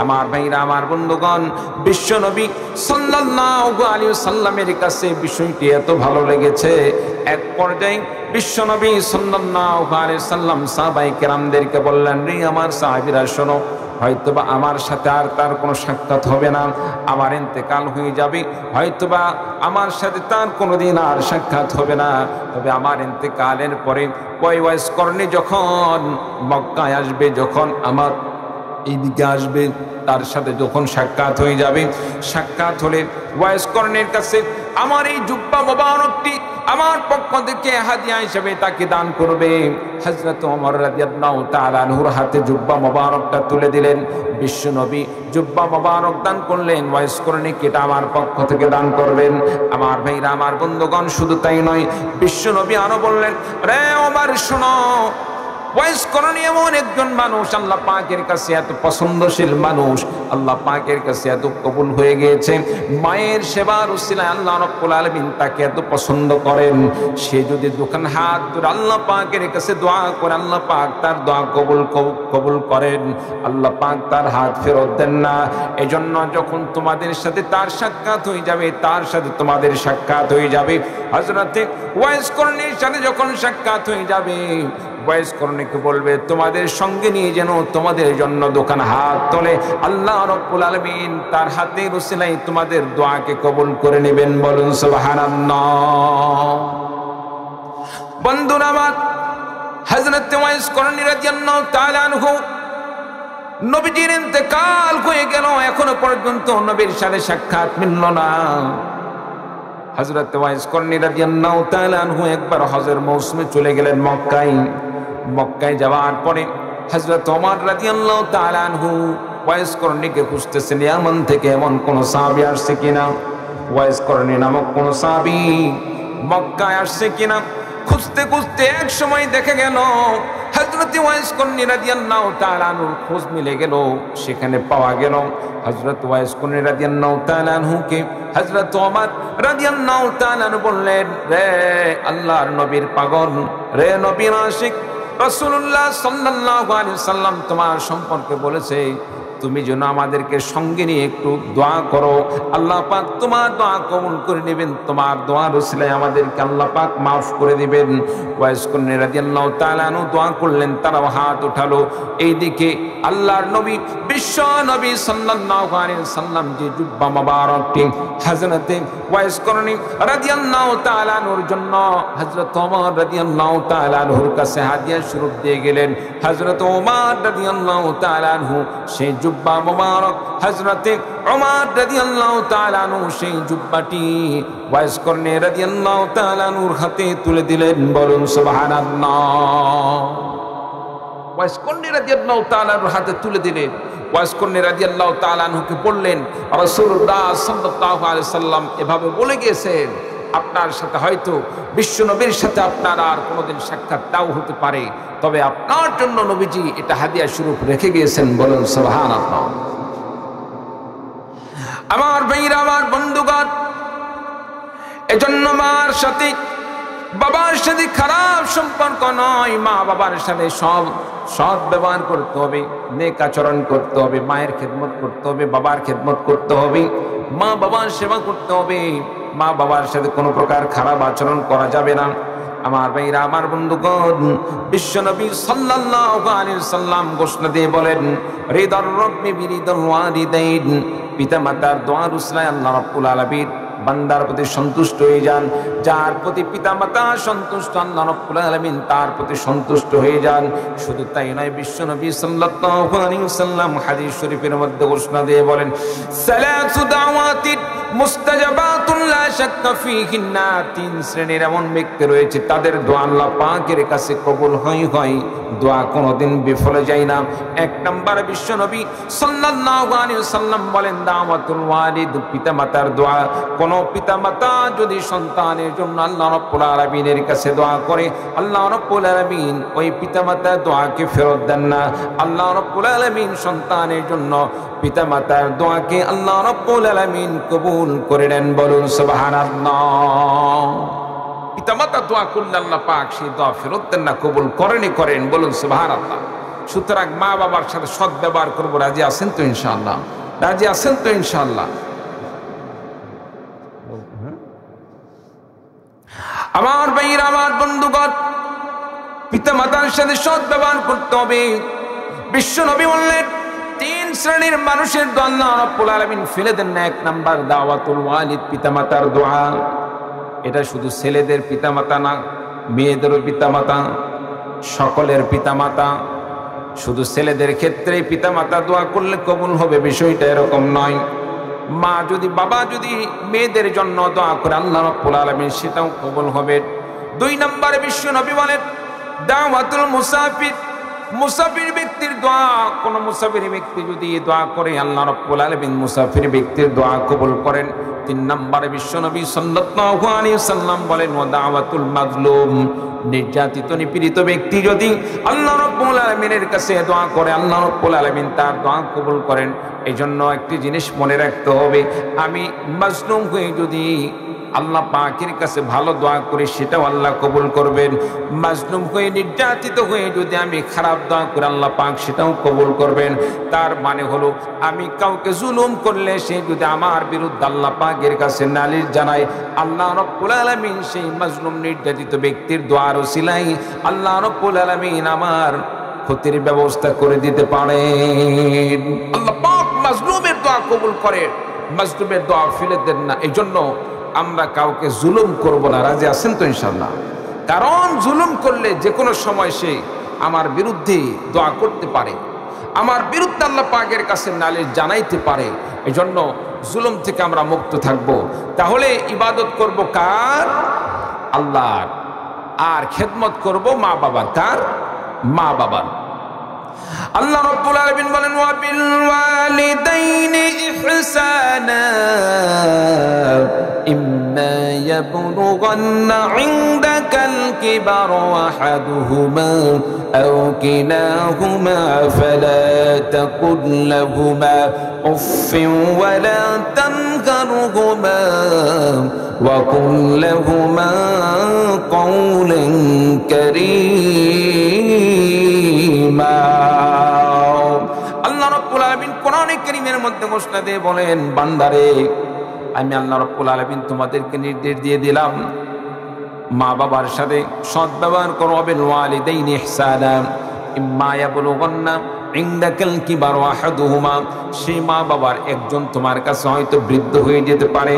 আমার ভাইরা আমার বন্ধুগণ, বিশ্বনবী সাল্লাল্লাহু আলাইহি ওয়াসাল্লামের কাছে বিষয়টি এত ভালো লেগেছে, এক পর্যায়ে বিশ্বনবী সাল্লাল্লাহু আলাইহি ওয়াসাল্লাম সাহাবায়ে কেরামদেরকে বললেন, রে আমার সাহাবীরা শোনো, হয়তোবা আমার সাথে আর তার কোনো সাক্ষাৎ হবে না, আমার ইন্তেকাল হয়ে যাবে, হয়তোবা আমার সাথে তার কোনোদিন আর সাক্ষাৎ হবে না। তবে আমার ইন্তেকালের পরে ওয়াইস করনী যখন মক্কায় আসবে, যখন আমার এইদিকে আসবে, তার সাথে যখন সাক্ষাৎ হয়ে যাবে, সাক্ষাৎ হলে ওয়াইস করণীর কাছে আমার এই জুব্বা মোবারকটি আমার পক্ষ থেকে হাদিয়া হিসেবে তাকে দান করবে। হযরত ওমর রাদিয়াল্লাহু তাআলা আনহুর হাতে জুব্বা মোবারকটা তুলে দিলেন। বিশ্বনবী জুব্বা মোবারক দান করলেন, ওয়াইস করণীকে এটা আমার পক্ষ থেকে দান করবেন। আমার ভাইরা আমার বন্ধুগণ, শুধু তাই নয়, বিশ্বনবী আরো বললেন, রে ওমর শোনো, ওয়াইস করণী এমন একজন মানুষ, আল্লাহ পাকের কাছে এত পছন্দশীল মানুষ, আল্লাহ পাকের কাছে এত কবুল হয়ে গিয়েছে, মায়ের সেবার উসিলায় আল্লাহ রাব্বুল আলামিন তাকে এত পছন্দ করেন। সে যদি দুখান হাত ধরে আল্লাহ পাকের কাছে দোয়া করে, আল্লাহ পাক তার দোয়া কবুল করেন, আল্লাহ পাক তার হাত ফেরত দেন না। এজন্য যখন তোমাদের সাথে তার সাক্ষাৎ হয়ে যাবে, তার সাথে তোমাদের সাক্ষাৎ হয়ে যাবে, হযরতে ওয়াইস করণীর সাথে যখন সাক্ষাৎ হয়ে যাবে, বয়স্করণীকে বলবে তোমাদের সঙ্গে নিয়ে যেন তোমাদের জন্য দোকান হাত তোলে। আল্লাহ রাব্বুল আলামিন তার হাতের উসিলায় তোমাদের দোয়াকে কবুল করে নেবেন। বলুন সুবহানাল্লাহ। বন্ধুরা আমার, হযরত ওয়াইস করণী রাদিয়াল্লাহু তাআলা আনহু নবীজির ইন্তেকাল হয়ে গেল, এখনো পর্যন্ত নবীর সাথে সাক্ষাৎ মিলল না। হযরত ওয়াইস করণী রাদিয়াল্লাহু তাআলা আনহু একবার হজের মৌসুমে চলে গেলেন মক্কায়। মক্কায় যাওয়ার পরে হযরত ওমর রাদিয়াল্লাহু তাআলা আনহু ওয়াইস করণীকে খুঁজতেছেন, ইয়ামান থেকে এমন কোন সাহাবী আসছে কিনা, ওয়াইস করণী নামক কোন সাহাবী মক্কায় আসছে কিনা। খুঁজতে খুঁজতে এক সময় দেখা গেল হযরত ওয়াইস করণী রাদিয়াল্লাহু তাআলা আনহুর খোঁজ মিলে গেল। সেখানে পাওয়া গেল হযরত ওয়াইস করণী রাদিয়াল্লাহু তাআলা আনহুকে হযরত ওমর রাদিয়াল্লাহু তাআলা আনহু বললেন, রে আল্লাহর নবীর পাগল, রে নবীর আশিক, রাসূলুল্লাহ সাল্লাল্লাহু আলাইহি ওয়াসাল্লাম তোমার সম্পর্কে বলেছে তুমি যেন আমাদেরকে সঙ্গে নিয়ে একটু দোয়া করো, আল্লাহ পাক তোমার দোয়া কবুল করে নেবেন, তোমার দোয়ার উসিলায় আমাদেরকে আল্লাহ পাক মাফ করে দিবেন। ওয়াইস করণী রাদিয়াল্লাহু তাআলা আনহু দোয়া করলেন, তারাও হাত উঠালো। এইদিকে আল্লাহর নবী, বিশ্ব নবী সাল্লাল্লাহু আলাইহি ওয়াসাল্লাম যে জুব্বা মোবারকটি হযরতে ওয়াইস করণী রাদিয়াল্লাহু তাআলা আনহুর জন্য হযরত ওমর রাদিয়াল্লাহু তাআলা আনহুর কাছে হাদিয়া স্বরূপ দিয়ে গেলেন। হযরত ওমর রাদিয়াল্লাহু তাআলা আনহু সেই জুব্বা মোবারক হযরতে ওমর রাদিয়াল্লাহু তাআলা আনহু সেই জুব্বাটি ওয়াইস করণী রাদিয়াল্লাহু তাআলা আনহুর হাতে তুলে দিলেন। বলুন সুবহানাল্লাহ। ওয়াইস করণী রাদিয়াল্লাহু তাআলা আনহুর হাতে তুলে দিলেন। ওয়াইস করণী রাদিয়াল্লাহু তাআলা আনহুকে বললেন, রাসূলুল্লাহ সাল্লাল্লাহু আলাইহি ওয়াসাল্লাম এভাবে বলে গিয়েছেন, আপনার সাথে হয়তো বিশ্ব নবীর সাথে আপনার আর কোনোদিন সাক্ষাৎ নাও হতে পারে, তবে আপনার জন্য নবীজি এটা হাদিয়া স্বরূপ রেখে গিয়েছেন। বলুন সুবহানাল্লাহ। আমার ভাইরা, আমার বন্ধুগণ, এজন্য মার সাথে বাবার সাথে খারাপ সম্পর্ক নয়, মা বাবার সাথে সৎ ব্যবহার করতে হবে, নেক আচরণ করতে হবে, মায়ের খেদমত করতে হবে, বাবার খেদমত করতে হবে, মা বাবার সেবা করতে হবে, মা বাবার সাথে কোনো প্রকার খারাপ আচরণ করা যাবে না। আমার ভাইরা, আমার বন্ধুগণ, বিশ্বনবী সাল্লাল্লাহু আলাইহি ওয়াসাল্লাম ঘোষণা দিয়ে বলেন, রিদার রাব্বি বিরিদাল ওয়ালিদাইন, পিতা মাতার দোয়ার উসিলায় আল্লাহ রাব্বুল আলামিন বান্দার প্রতি সন্তুষ্ট হয়ে যান। যার প্রতি পিতা মাতা সন্তুষ্ট, আল্লাহ রাব্বুল আলামিন তার প্রতি সন্তুষ্ট হয়ে যান। শুধু তাই নয়, বিশ্বনবী সাল্লাল্লাহু আলাইহি ওয়াসাল্লাম হাদিস শরীফের মধ্যে ঘোষণা দিয়ে বলেন, সালাসু দাওয়াতিন মুস্তাজাবাতুন লা শাক্কা ফীহিন্না, তিন শ্রেণীর এমন ব্যক্তি রয়েছে তাদের দোয়া আল্লাহ পাকের কাছে কবুল হয়, দোয়া কোনোদিন বিফলে যায় না। এক নাম্বার বিশ্বনবী সাল্লাল্লাহু আলাইহি ওয়াসাল্লাম বলেন, দাওয়াতুল ওয়ালিদ, পিতামাতার দোয়া। কোন পিতামাতা যদি সন্তানের জন্য আল্লাহ রাব্বুল আলামিনের কাছে দোয়া করে, আল্লাহ রাব্বুল আলামিন ওই পিতামাতার দোয়াকে ফেরত দেন না। আল্লাহ রাব্বুল আলামিন সন্তানের জন্য পিতামাতার দোয়াকে আল্লাহ রাব্বুল আলামিন কবুল করে নেন। বলুন সুবহানাল্লাহ। পিতামাতা দোয়া করলে আল্লাহ পাক সেই দোয়া ফেরত দেন না, কবুল করেন। বলুন সুবহানাল্লাহ। সুতরাং মা বাবার সাথে সৎ ব্যবহার করবো। রাজি আছেন তো ইনশাআল্লাহ? রাজি আছেন তো ইনশাআল্লাহ? আমার ভাইরা, আমার বন্ধুগণ, পিতা মাতার সাথে সৎ ব্যবহার করতে হবে। বিশ্ব নবী বললেন, তিন শ্রেণীর মানুষের দোয়া আল্লাহ রাব্বুল আলামিন ফেলে দেন না। এক নাম্বার দাওয়াতুল ওয়ালিদ, পিতামাতার দোয়া। এটা শুধু ছেলেদের পিতামাতা না, মেয়েদেরও পিতামাতা, সকলের পিতামাতা। শুধু ছেলেদের ক্ষেত্রে পিতামাতা দোয়া করলে কবুল হবে বিষয়টা এরকম নয়। মা যদি, বাবা যদি মেয়েদের জন্য দোয়া করে আল্লাহ রাব্বুল আলামিন সেটাও কবুল হবে। দুই নম্বরে বিশ্ব নবী বলেন, দাওয়াতুল মুসাফির, মুসাফির ব্যক্তির দোয়া। কোন মুসাফির ব্যক্তি যদি দোয়া করে আল্লাহ রাব্বুল আলামিন মুসাফির ব্যক্তির দোয়া কবুল করেন। তিন নম্বরে বিশ্ব নবী সাল্লাল্লাহু আলাইহি ওয়াসাল্লাম বলেন, ওয়া দাওয়াতুল মাজলুম, নির্যাতিত নিপীড়িত ব্যক্তি যদি আল্লাহ রাব্বুল আলামিনের কাছে দোয়া করে, আল্লাহ রাব্বুল আলামিন তার দোয়া কবুল করেন। এই জন্য একটি জিনিস মনে রাখতে হবে, আমি মাজলুম হয়ে যদি আল্লাহ পাকের কাছে ভালো দোয়া করি সেটাও আল্লাহ কবুল করবেন। মাজলুম হয়ে নির্যাতিত হয়ে যদি আমি খারাপ দোয়া করি আল্লাহ পাক সেটাও কবুল করবেন। তার মানে হলো আমি কাউকে জুলুম করলে সে যদি আমার বিরুদ্ধে আল্লাহ পাকের কাছে নালিশ জানায়, আল্লাহ রাব্বুল আলামিন সেই মাজলুম নির্যাতিত ব্যক্তির দোয়ার ওসিলায় আল্লাহ রাব্বুল আলামিন আমার ক্ষতির ব্যবস্থা করে দিতে পারেন। আল্লাহ পাক মাজলুমের দোয়া কবুল করে, মাজলুমের দোয়া ফেলে দেন না। এই জন্য আমরা কাউকে জুলুম করব না। রাজি আছেন তো ইনশাআল্লাহ? কারণ জুলুম করলে যে কোনো সময় সে আমার বিরুদ্ধে দোয়া করতে পারে, আমার বিরুদ্ধে আল্লাহ পাকের কাছে নালিশ জানাইতে পারে। এই জন্য জুলুম থেকে আমরা মুক্ত থাকব। তাহলে ইবাদত করব কার? আল্লাহর। আর খেদমত করব মা বাবার। কার? মা বাবার। আল্লাহ রাব্বুল আলামিন বলেন ওয়া বিল ওয়ালিদাইনি ইহসানা ইম্মা ইয়াবলুগান্না ইনদাকাল কিবারা আহাদুহুমা আও কিলাহুমা ফালা তাকুল লাহুমা উফফিন ওয়া লা তানহারহুমা ওয়া কুল লাহুমা কাওলান কারীমা। আল্লাহ রাব্বুল আলামিন কোরআনে কারীমের মধ্যে ঘোষণা দিয়ে বলেন, বান্দারে আমি আল্লাহ রাব্বুল আলামিন তোমাদেরকে নির্দেশ দিয়ে দিলাম মা বাবার সাথে সৎ ব্যবহার করো। বিল ওয়ালিদাইনি ইহসানা ইম্মা ইয়াবলুগান্না ইনদাকাল কিবারা আহাদুহুমা, সেই মা বাবার একজন তোমার কাছে হয়তো বৃদ্ধ হয়ে যেতে পারে,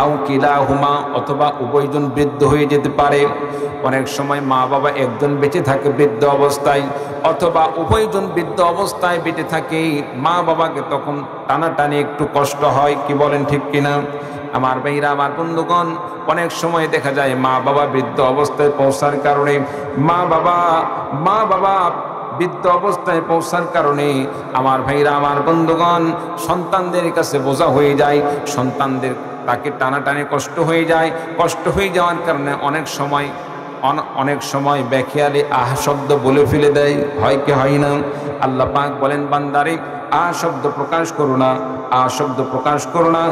আও কিলাহুমা অথবা উভয়জন বৃদ্ধ হয়ে যেতে পারে। অনেক সময় মা বাবা একজন বেঁচে থাকে বৃদ্ধ অবস্থায়, অথবা উভয়জন বৃদ্ধ অবস্থায় বেঁচে থাকে। মা বাবাকে তখন টানাটানি একটু কষ্ট হয়। কি বলেন ঠিক কিনা? আমার ভাইরা, আমার বন্ধুগণ, অনেক সময় দেখা যায় মা বাবা বৃদ্ধ অবস্থায় পৌঁছার কারণে মা বাবা বৃদ্ধ অবস্থায় পৌঁছার কারণে আমার ভাইরা, আমার বন্ধুগণ, সন্তানদের কাছে বোঝা হয়ে যায়। সন্তানদের তাকে টানাটানি কষ্ট হয়ে যায়। কষ্ট হয়ে যাওয়ার কারণে অনেক সময় বেখেয়ালি আহ শব্দ বলে ফেলে দেয়। হয় কি হয় না? আল্লাহ পাক বলেন, বান্দারে আহ শব্দ প্রকাশ করো না, আহ শব্দ প্রকাশ করো না।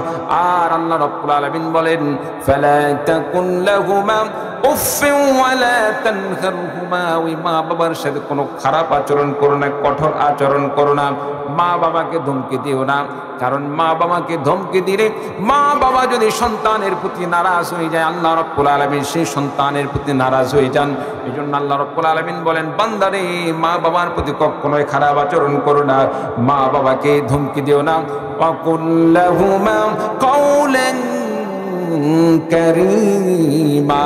আর আল্লাহ রাব্বুল আলামিন বলেন, ফালা তাকুল লাহুমা উফফিন ওয়া লা তানহারহুমা, ওই মা বাবার সাথে কোনো খারাপ আচরণ করো না, কঠোর আচরণ করো না। মা বাবাকে ধমকি দিও না, কারণ মা বাবাকে ধমকি দিলে মা বাবা যদি সন্তানের প্রতি নারাজ হয়ে যায়, আল্লাহ রাব্বুল আলামিন সেই সন্তানের প্রতি নারাজ হয়ে যান। এই জন্য আল্লাহ রাব্বুল আলামিন বলেন, বান্দারে মা বাবার প্রতি কখনোই খারাপ আচরণ করো না, মা বাবাকে ধমকি দিও না। ওয়াকুল লাহুমা কাওলান কারীমা।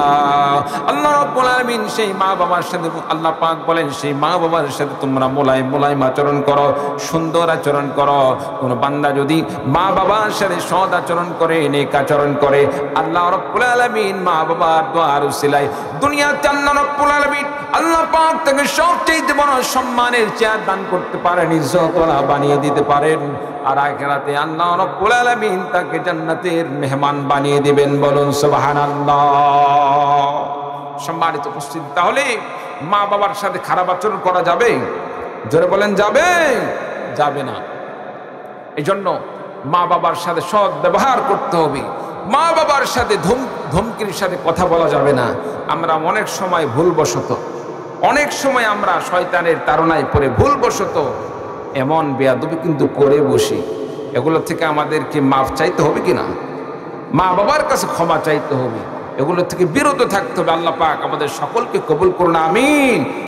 আল্লাহ রাব্বুল আলামিন সেই মা বাবার সাথে, আল্লাহ পাক বলেন, সেই মা বাবার সাথে তোমরা মোলায়েম আচরণ করো, সুন্দর আচরণ করো। কোন বান্দা যদি মা বাবার সাথে সৎ আচরণ করে, নেক আচরণ করে, আল্লাহ রাব্বুল আলামিন মা বাবার দোয়ার উসিলায় দুনিয়াতে আল্লাহ রাব্বুল আলামিন আল্লাহ পাক তাকে সবচেয়ে বড় সম্মানের চেয়ার দান করতে পারেন, ইজ্জতওয়ালা বানিয়ে দিতে পারেন। আর আখিরাতে আল্লাহ রাব্বুল আলামিন তাকে জান্নাতের মেহমান বানিয়ে দিবেন। বলুন সুবহানাল্লাহ। সম্মানিত উপস্থিতি, তাহলে মা বাবার সাথে খারাপ আচরণ করা যাবে? জোরে বলেন, যাবে? যাবে না। এই জন্য মা বাবার সাথে সৎ ব্যবহার করতে হবে। মা বাবার সাথে ধমকির সাথে কথা বলা যাবে না। আমরা অনেক সময় আমরা শয়তানের তাড়নায় পড়ে ভুলবশত এমন বেয়াদবি কিন্তু করে বসি। এগুলো থেকে আমাদেরকে মাফ চাইতে হবে কিনা? মা বাবার কাছে ক্ষমা চাইতে হবে। এগুলো থেকে বিরত থাকতে হবে। আল্লাহ পাক আমাদের সকলকে কবুল করুন, আমিন।